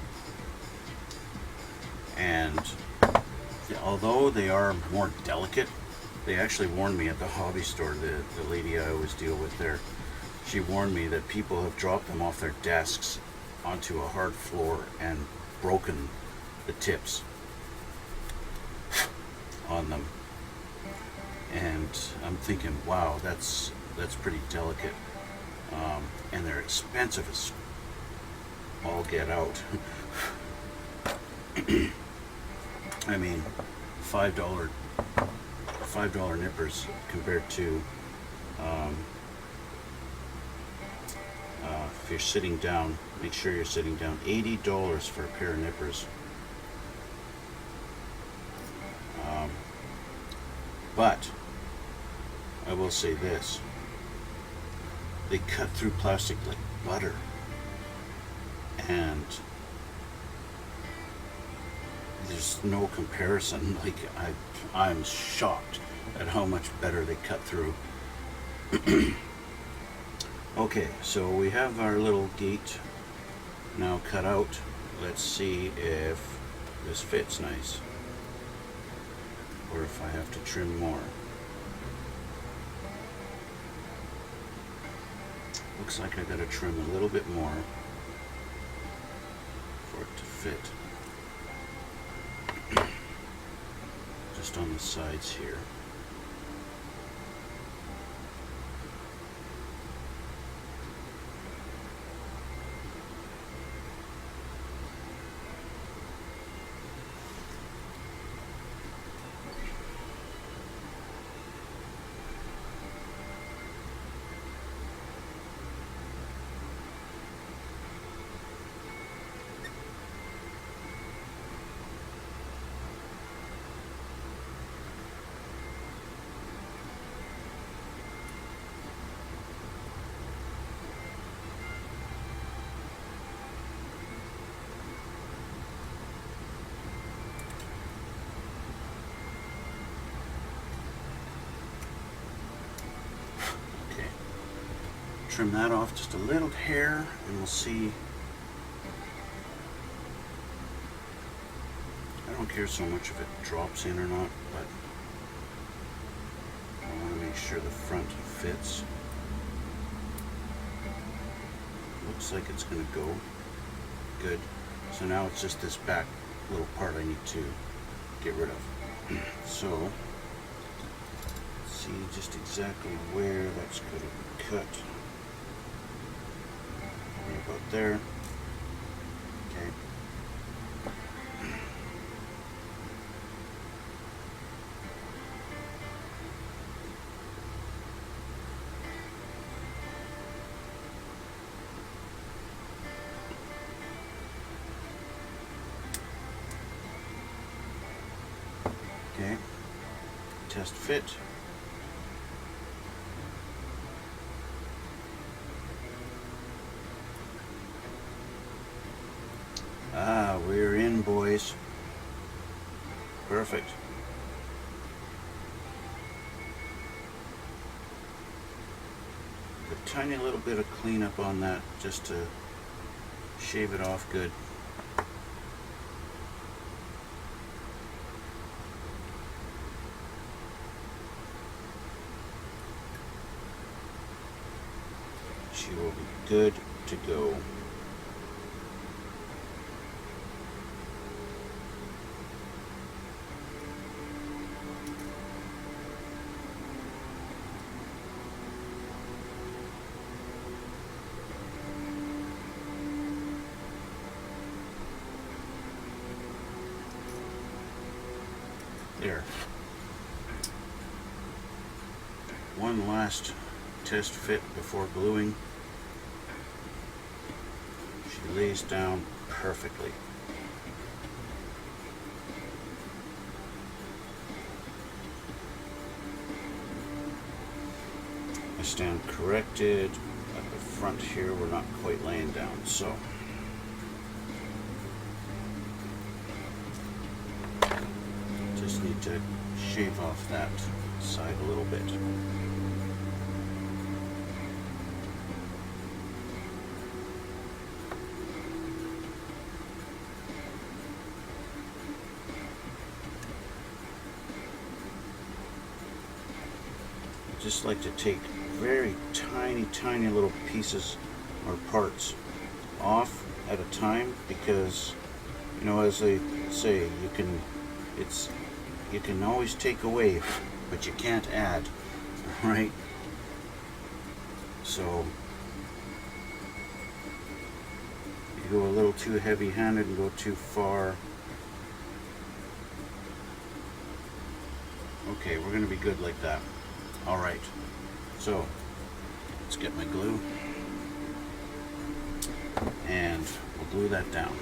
Speaker 1: And although they are more delicate, they actually warned me at the hobby store, the lady I always deal with there, she warned me that people have dropped them off their desks onto a hard floor and broken the tips on them. And I'm thinking, wow, that's pretty delicate. And they're expensive as all get out. I mean, $5 nippers compared to if you're sitting down, make sure you're sitting down, $80 for a pair of nippers. But I will say this, they cut through plastic like butter, and there's no comparison. Like I'm shocked at how much better they cut through. Okay, so we have our little gate now cut out. Let's see if this fits nice, or if I have to trim more. Looks like I gotta trim a little bit more for it to fit. Just on the sides here. Trim that off just a little hair, and we'll see. I don't care so much if it drops in or not, but I want to make sure the front fits. Looks like it's going to go good. So now it's just this back little part I need to get rid of. So let's see just exactly where that's going to be cut. About there. Okay. Okay. Test fit. Ah, we're in, boys. Perfect. A tiny little bit of cleanup on that just to shave it off good. She will be good to go. There. One last test fit before gluing. She lays down perfectly. stand corrected. At the front here, we're not quite laying down, so just need to shave off that side a little bit. I just like to take very tiny little pieces or parts off at a time, because, you know, as they say, you can always take away, but you can't add, right? So you go a little too heavy-handed and go too far. Okay, we're going to be good like that. All right, so let's get my glue and we'll glue that down.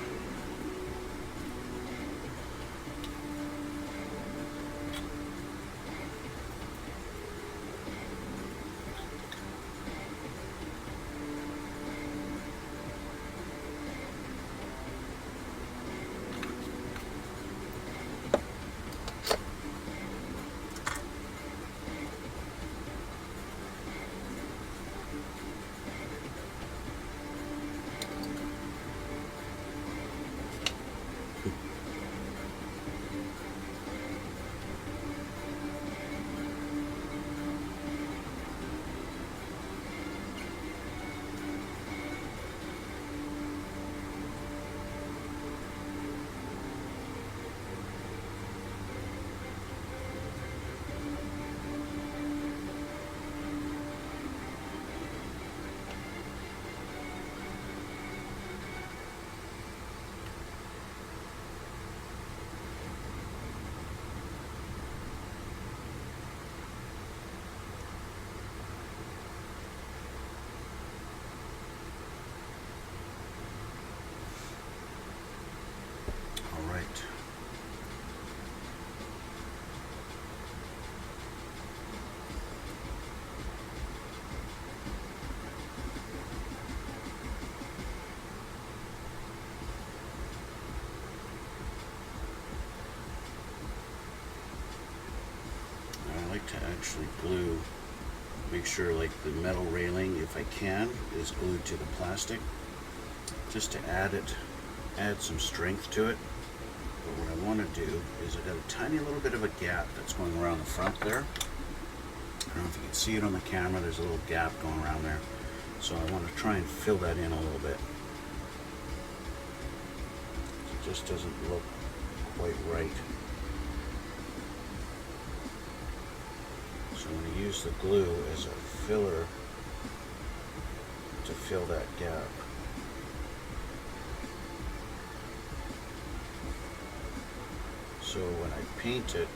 Speaker 1: To actually glue, make sure like the metal railing, if I can, is glued to the plastic, just to add some strength to it. But what I want to do is I got a tiny little bit of a gap that's going around the front there. I don't know if you can see it on the camera, there's a little gap going around there, so I want to try and fill that in a little bit. It just doesn't look quite right. So I'm going to use the glue as a filler to fill that gap. So when I paint it,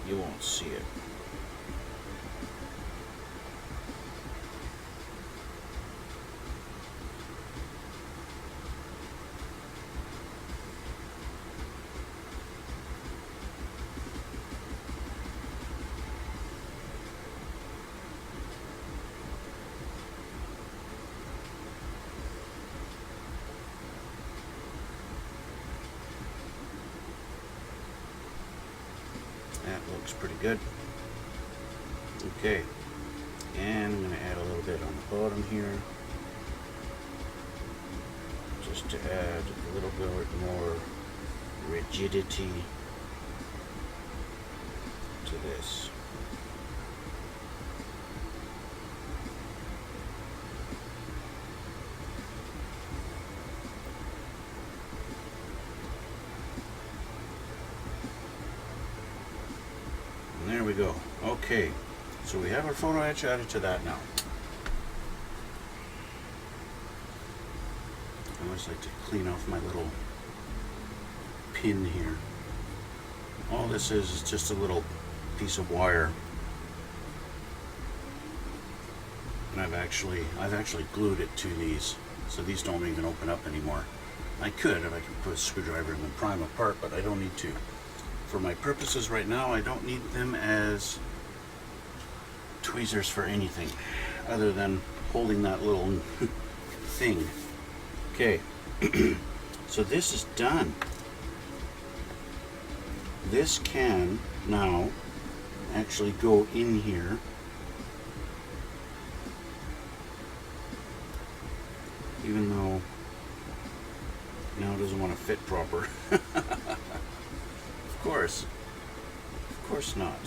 Speaker 1: you won't see it. That looks pretty good. Okay, and I'm going to add a little bit on the bottom here, just to add a little bit more rigidity to this. There we go. Okay, so we have our photo etch added to that now. I always like to clean off my little pin here. All this is just a little piece of wire, and I've actually glued it to these, so these don't even open up anymore. I could if I could put a screwdriver in and pry them apart, but I don't need to. for my purposes right now, I don't need them as tweezers for anything other than holding that little thing. Okay, so this is done. This can now actually go in here. Even though now it doesn't want to fit proper. Of course not.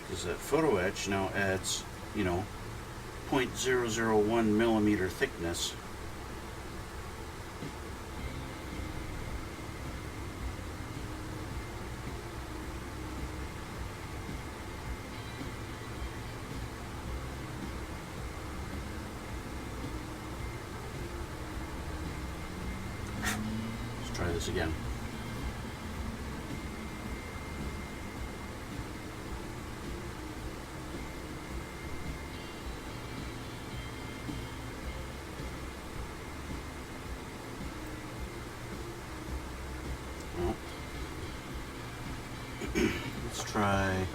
Speaker 1: Because that photo etch now adds, 0.001 millimeter thickness. Let's try this again. Let's try.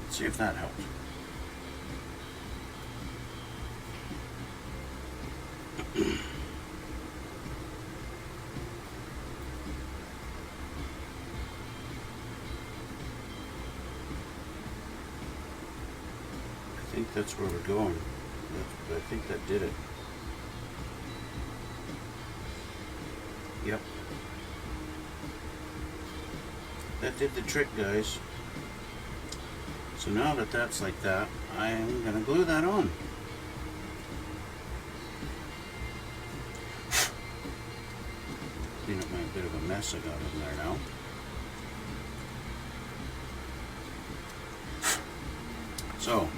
Speaker 1: See if that helps. I think that's where we're going. I think that did it. Yep. That did the trick, guys. So now that that's like that, I'm going to glue that on. Clean up my bit of a mess I got in there now. So,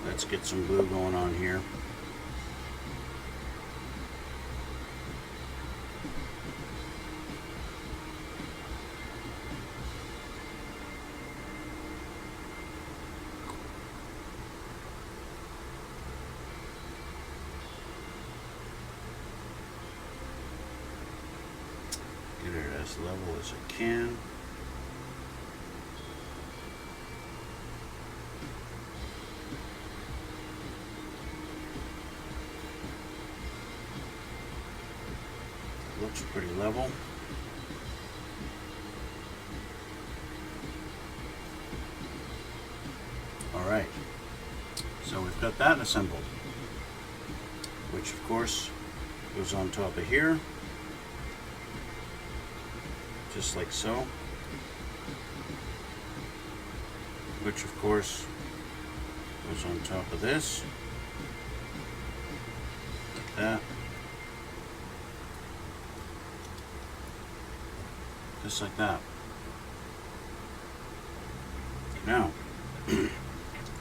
Speaker 1: let's get some glue going on here. Get it as level as I can. Looks pretty level. Alright, so we've got that assembled, which of course goes on top of here, just like so, which of course goes on top of this, like that. Just like that. Now,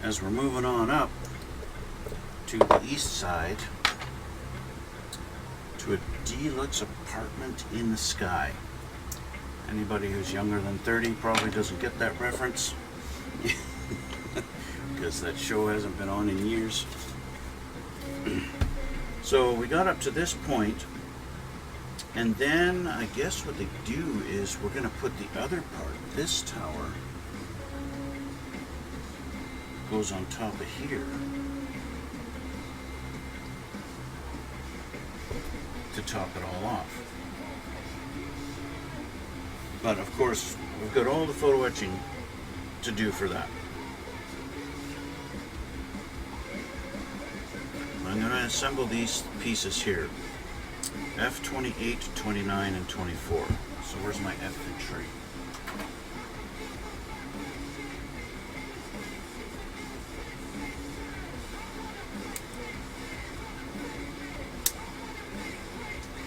Speaker 1: as we're moving on up to the east side, to a deluxe apartment in the sky. Anybody who's younger than 30 probably doesn't get that reference, because that show hasn't been on in years. So we got up to this point, and then I guess what they do is we're going to put the other part, this tower, goes on top of here to top it all off. But of course, we've got all the photo etching to do for that. I'm going to assemble these pieces here. F28, 29, and 24. So where's my infantry?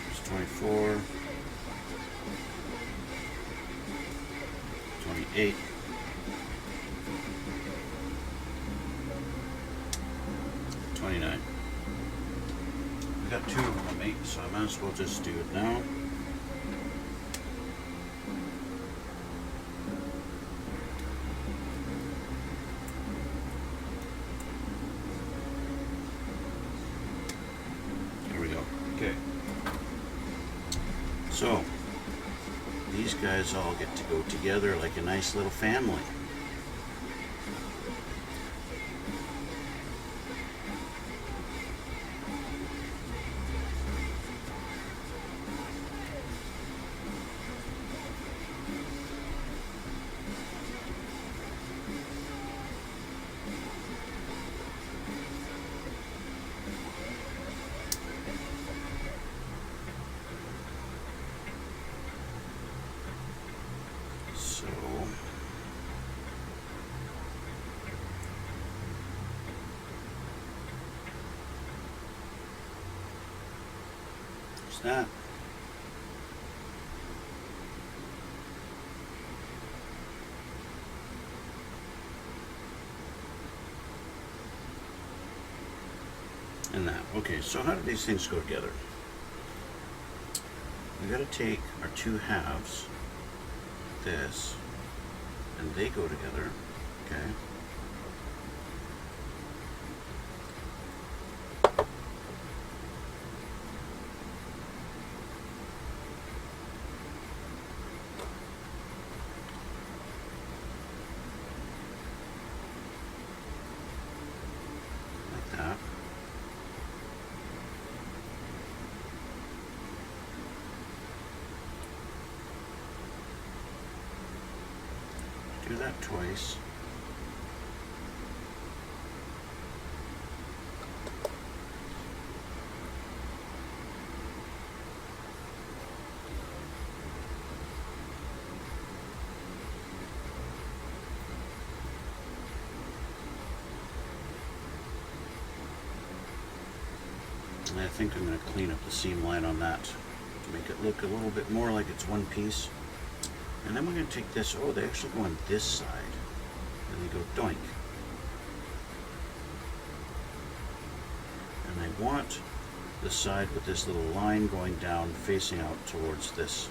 Speaker 1: There's 24, 28, 29. We got two of them, so I might as well just do it now. There we go. Okay. So, these guys all get to go together like a nice little family. That. And that. Okay, so how do these things go together? We got to take our two halves, this, and they go together. Okay. Do that twice. And I think I'm going to clean up the seam line on that to make it look a little bit more like it's one piece. And then we're going to take this, oh, they actually go on this side, and they go doink. And I want the side with this little line going down, facing out towards this.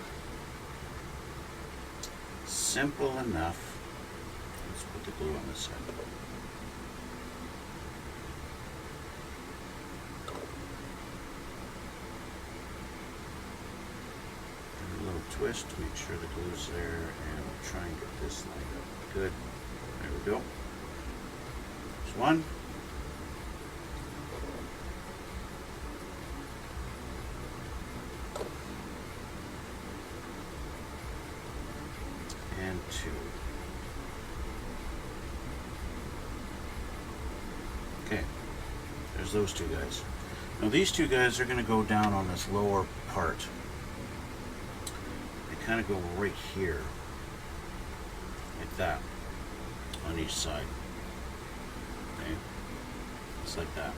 Speaker 1: Simple enough. Let's put the glue on this side. Twist to make sure the glue's there, and we'll try and get this lined up. Good. There we go. There's one. And two. Okay. There's those two guys. Now these two guys are going to go down on this lower part. Kind of go right here, like that, on each side. Okay, just like that.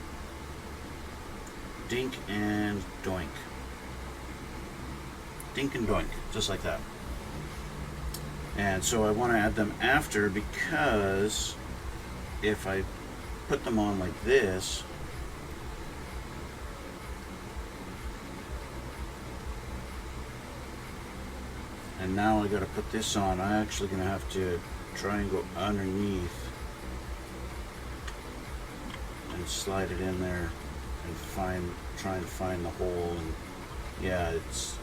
Speaker 1: Dink and doink. Dink and doink, just like that. And so I want to add them after, because if I put them on like this, and now I got to put this on, I'm actually going to have to try and go underneath and slide it in there and try and find the hole, and yeah, it's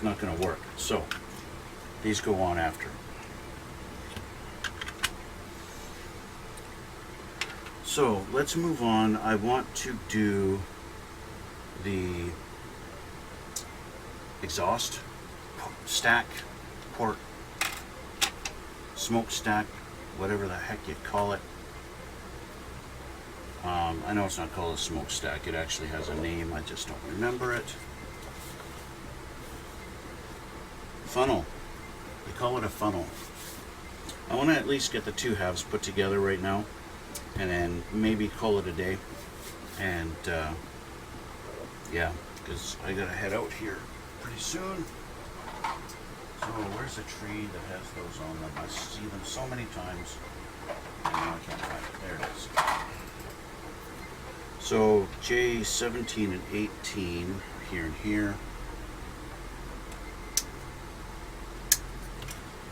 Speaker 1: not going to work. So these go on after. So let's move on. I want to do the exhaust stack, port, smoke stack, whatever the heck you call it. I know it's not called a smokestack. It actually has a name. I just don't remember it. Funnel. They call it a funnel. I want to at least get the two halves put together right now, and then maybe call it a day. And yeah, because I gotta head out here pretty soon. So where's the tree that has those on them? I see them so many times, and now I can't find it. There it is. So J17 and 18 here and here.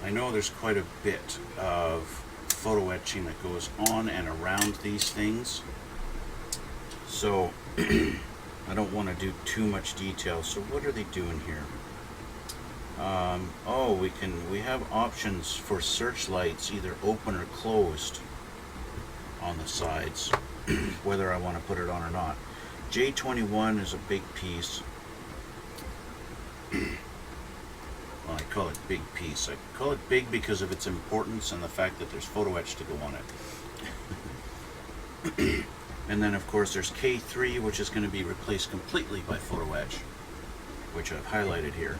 Speaker 1: I know there's quite a bit of photo etching that goes on and around these things, so I don't want to do too much detail. So what are they doing here? Oh, we have options for searchlights, either open or closed on the sides, whether I want to put it on or not. J21 is a big piece. Well, I call it big piece. I call it big because of its importance and the fact that there's photo etch to go on it. And then of course there's K3, which is going to be replaced completely by photo etch, which I've highlighted here.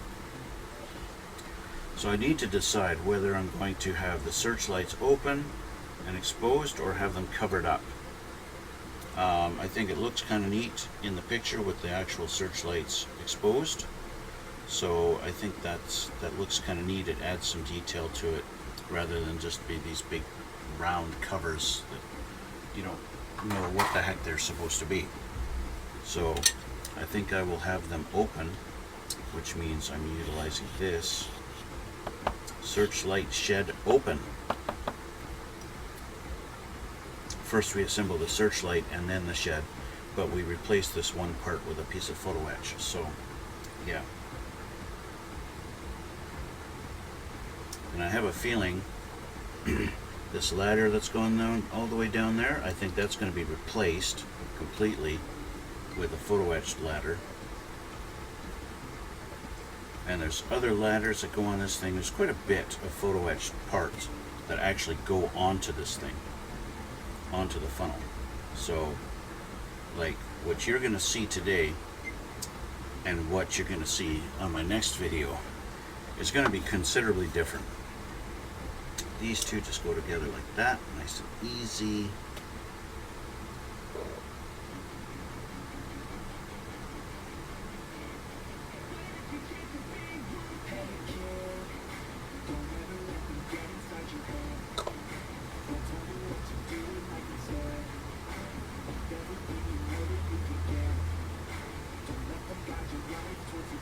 Speaker 1: So I need to decide whether I'm going to have the searchlights open and exposed or have them covered up. I think it looks kind of neat in the picture with the actual searchlights exposed. So I think that looks kind of neat. It adds some detail to it rather than just be these big round covers that you don't know what the heck they're supposed to be. So I think I will have them open, which means I'm utilizing this searchlight shed open. First we assemble the searchlight and then the shed, but we replace this one part with a piece of photo etch. So yeah. And I have a feeling this ladder that's going down all the way down there, I think that's going to be replaced completely with a photo etched ladder. And there's other ladders that go on this thing. There's quite a bit of photo etched parts that actually go onto this thing, onto the funnel. So like what you're going to see today and what you're going to see on my next video is going to be considerably different. These two just go together like that, nice and easy.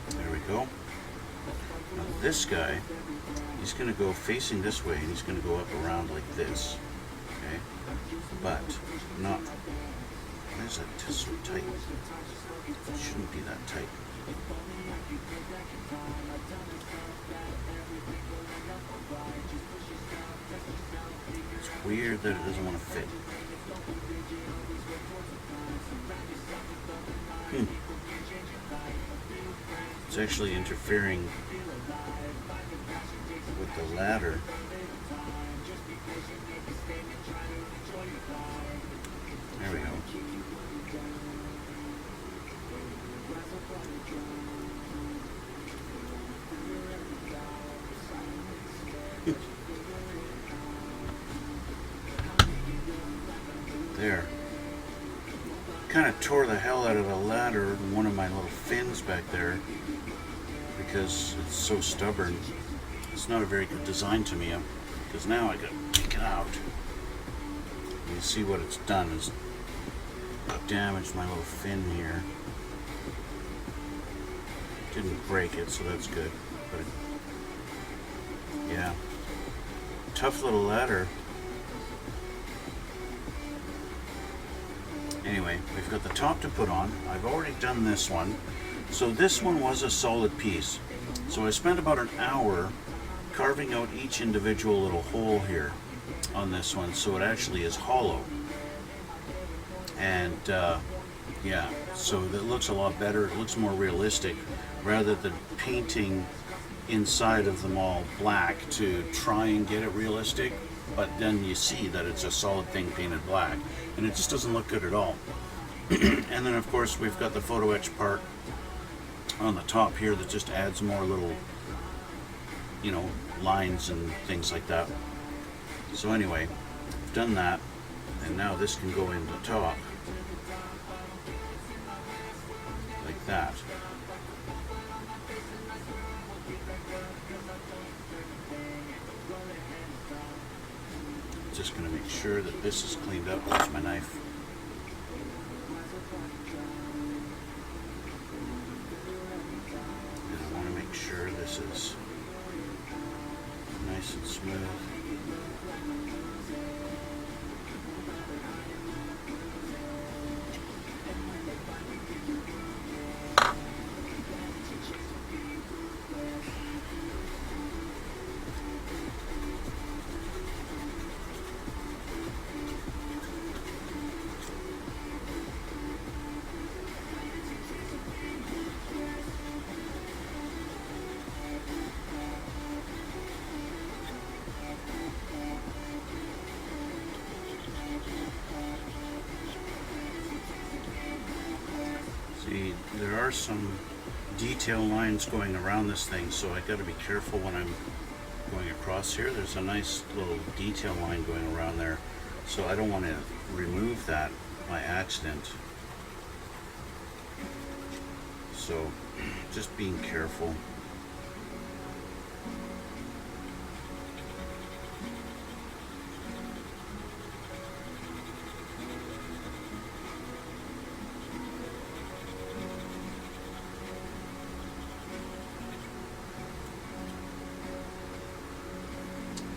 Speaker 1: There we go. Now this guy, he's going to go facing this way, and he's going to go up around like this, okay? But not. Why is that so tight? It shouldn't be that tight. It's weird that it doesn't want to fit. It's actually interfering with the ladder. There we go. There. Kind of tore the hell out of the ladder and one of my little fins back there because it's so stubborn. It's not a very good design to me, because now I gotta take it out. You see what it's done is damaged my little fin here. Didn't break it, so that's good. But yeah, tough little ladder. Anyway, we've got the top to put on. I've already done this one. So this one was a solid piece. So I spent about an hour carving out each individual little hole here on this one, so it actually is hollow. And yeah, so that looks a lot better. It looks more realistic rather than painting inside of them all black to try and get it realistic. but then you see that it's a solid thing painted black, and it just doesn't look good at all. And then of course we've got the photo etch part on the top here that just adds more little, you know, lines and things like that. So anyway, I've done that, and now this can go in the top like that. Just going to make sure that this is cleaned up. There's my knife. And I want to make sure this is nice and smooth. See, there are some detail lines going around this thing, so I got to be careful when I'm going across here. There's a nice little detail line going around there, so I don't want to remove that by accident. So just being careful.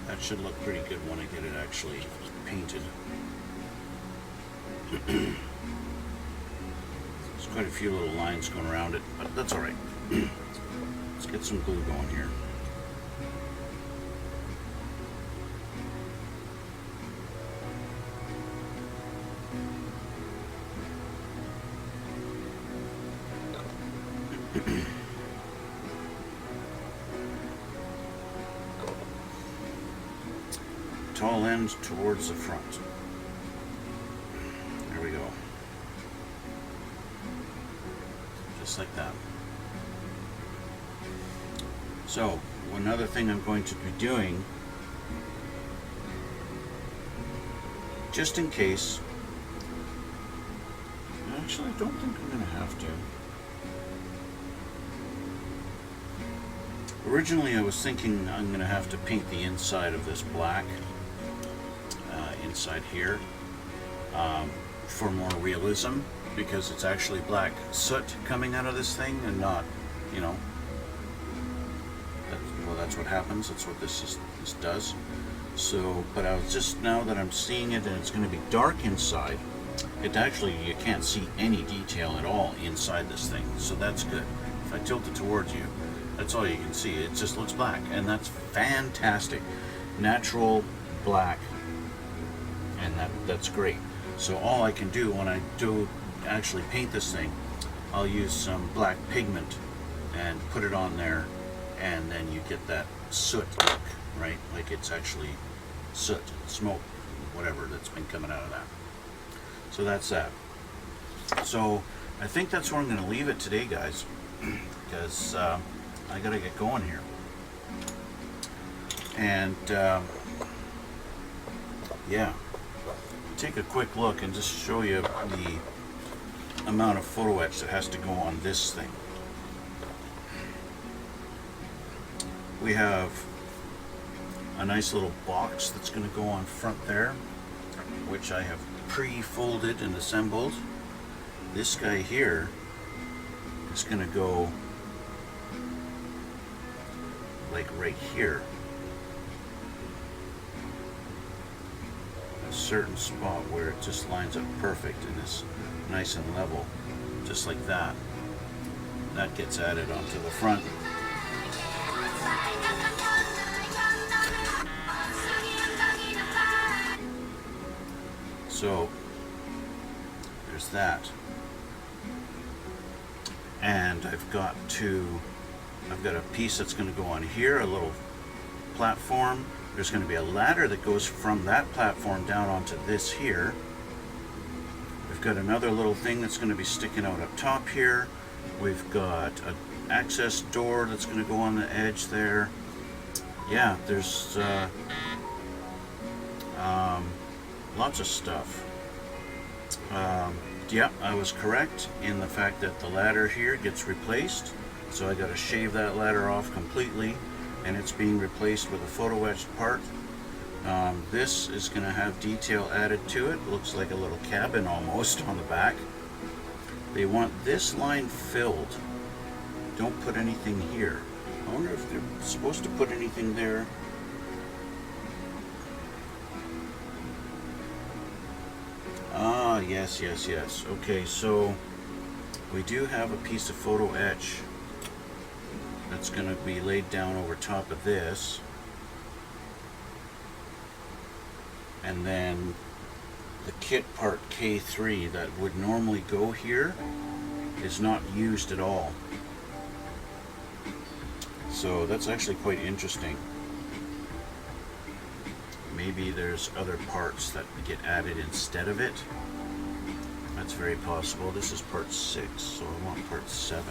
Speaker 1: That should look pretty good when I get it actually painted. There's quite a few little lines going around it, but that's alright. Let's get some glue going here. Tall end towards the front. There we go. Just like that. So, another thing I'm going to be doing, just in case, actually I don't think I'm going to have to. Originally I was thinking I'm going to have to paint the inside of this black, inside here, for more realism, because it's actually black soot coming out of this thing and not, you know, well, that's what happens, that's what this does. So, but I was just, now that I'm seeing it and it's going to be dark inside, it actually, you can't see any detail at all inside this thing, so that's good. If I tilt it towards you, that's all you can see. It just looks black, and that's fantastic. Natural black, and that's great. So all I can do when I do actually paint this thing, I'll use some black pigment and put it on there, and then you get that soot look, right? Like it's actually soot, smoke, whatever that's been coming out of that. So that's that. So I think that's where I'm going to leave it today, guys, because I gotta get going here. And yeah, take a quick look and just show you the amount of photo etch that has to go on this thing. We have a nice little box that's going to go on front there, which I have pre-folded and assembled. This guy here is going to go like right here, a certain spot where it just lines up perfect and is nice and level, just like that. That gets added onto the front. So there's that, and I've got a piece that's going to go on here, a little platform There's going to be a ladder that goes from that platform down onto this here. We've got another little thing that's going to be sticking out up top here. We've got an access door that's going to go on the edge there. Yeah, there's lots of stuff. Yeah, I was correct in the fact that the ladder here gets replaced. So I got to shave that ladder off completely, and it's being replaced with a photo etched part. This is going to have detail added to it. Looks like a little cabin almost on the back. They want this line filled. Don't put anything here. I wonder if they're supposed to put anything there. Ah, yes. Okay, so we do have a piece of photo etch that's going to be laid down over top of this. And then the kit part K3 that would normally go here is not used at all. So that's actually quite interesting. Maybe there's other parts that get added instead of it. That's very possible. This is part 6, so I want part 7.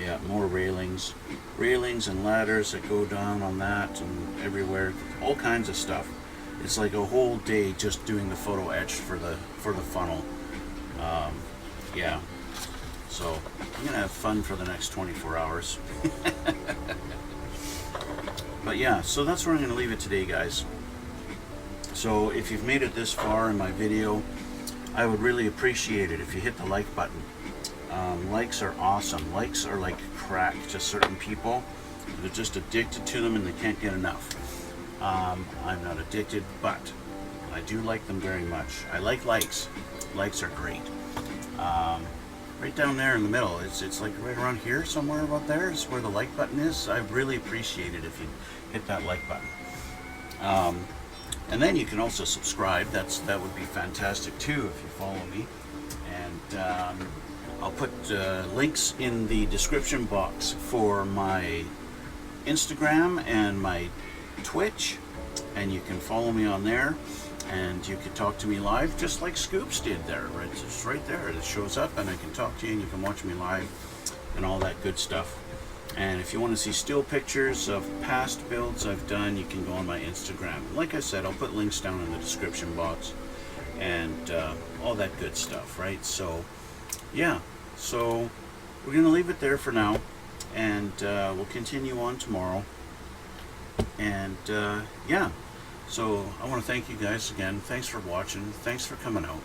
Speaker 1: Yeah, more railings. Railings and ladders that go down on that and everywhere. All kinds of stuff. It's like a whole day just doing the photo etch for the funnel. Yeah. So I'm gonna have fun for the next 24 hours. But yeah, so that's where I'm gonna leave it today, guys. So if you've made it this far in my video, I would really appreciate it if you hit the like button. Likes are awesome. Likes are like crack to certain people. They're just addicted to them and they can't get enough. I'm not addicted, but I do like them very much. I like likes. Likes are great. Right down there in the middle, it's like right around here somewhere about there is where the like button is. I really appreciate it if you hit that like button. And then you can also subscribe. That would be fantastic too if you follow me. And I'll put links in the description box for my Instagram and my Twitch, and you can follow me on there, and you can talk to me live just like Scoops did there. Right, it's right there. It shows up, and I can talk to you, and you can watch me live, and all that good stuff. And if you want to see still pictures of past builds I've done, you can go on my Instagram. Like I said, I'll put links down in the description box, and all that good stuff. Right. So yeah, so we're gonna leave it there for now, and we'll continue on tomorrow. And yeah, so I want to thank you guys again. Thanks for watching. Thanks for coming out.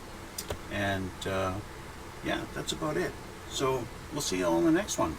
Speaker 1: And yeah, that's about it. So we'll see you all in the next one.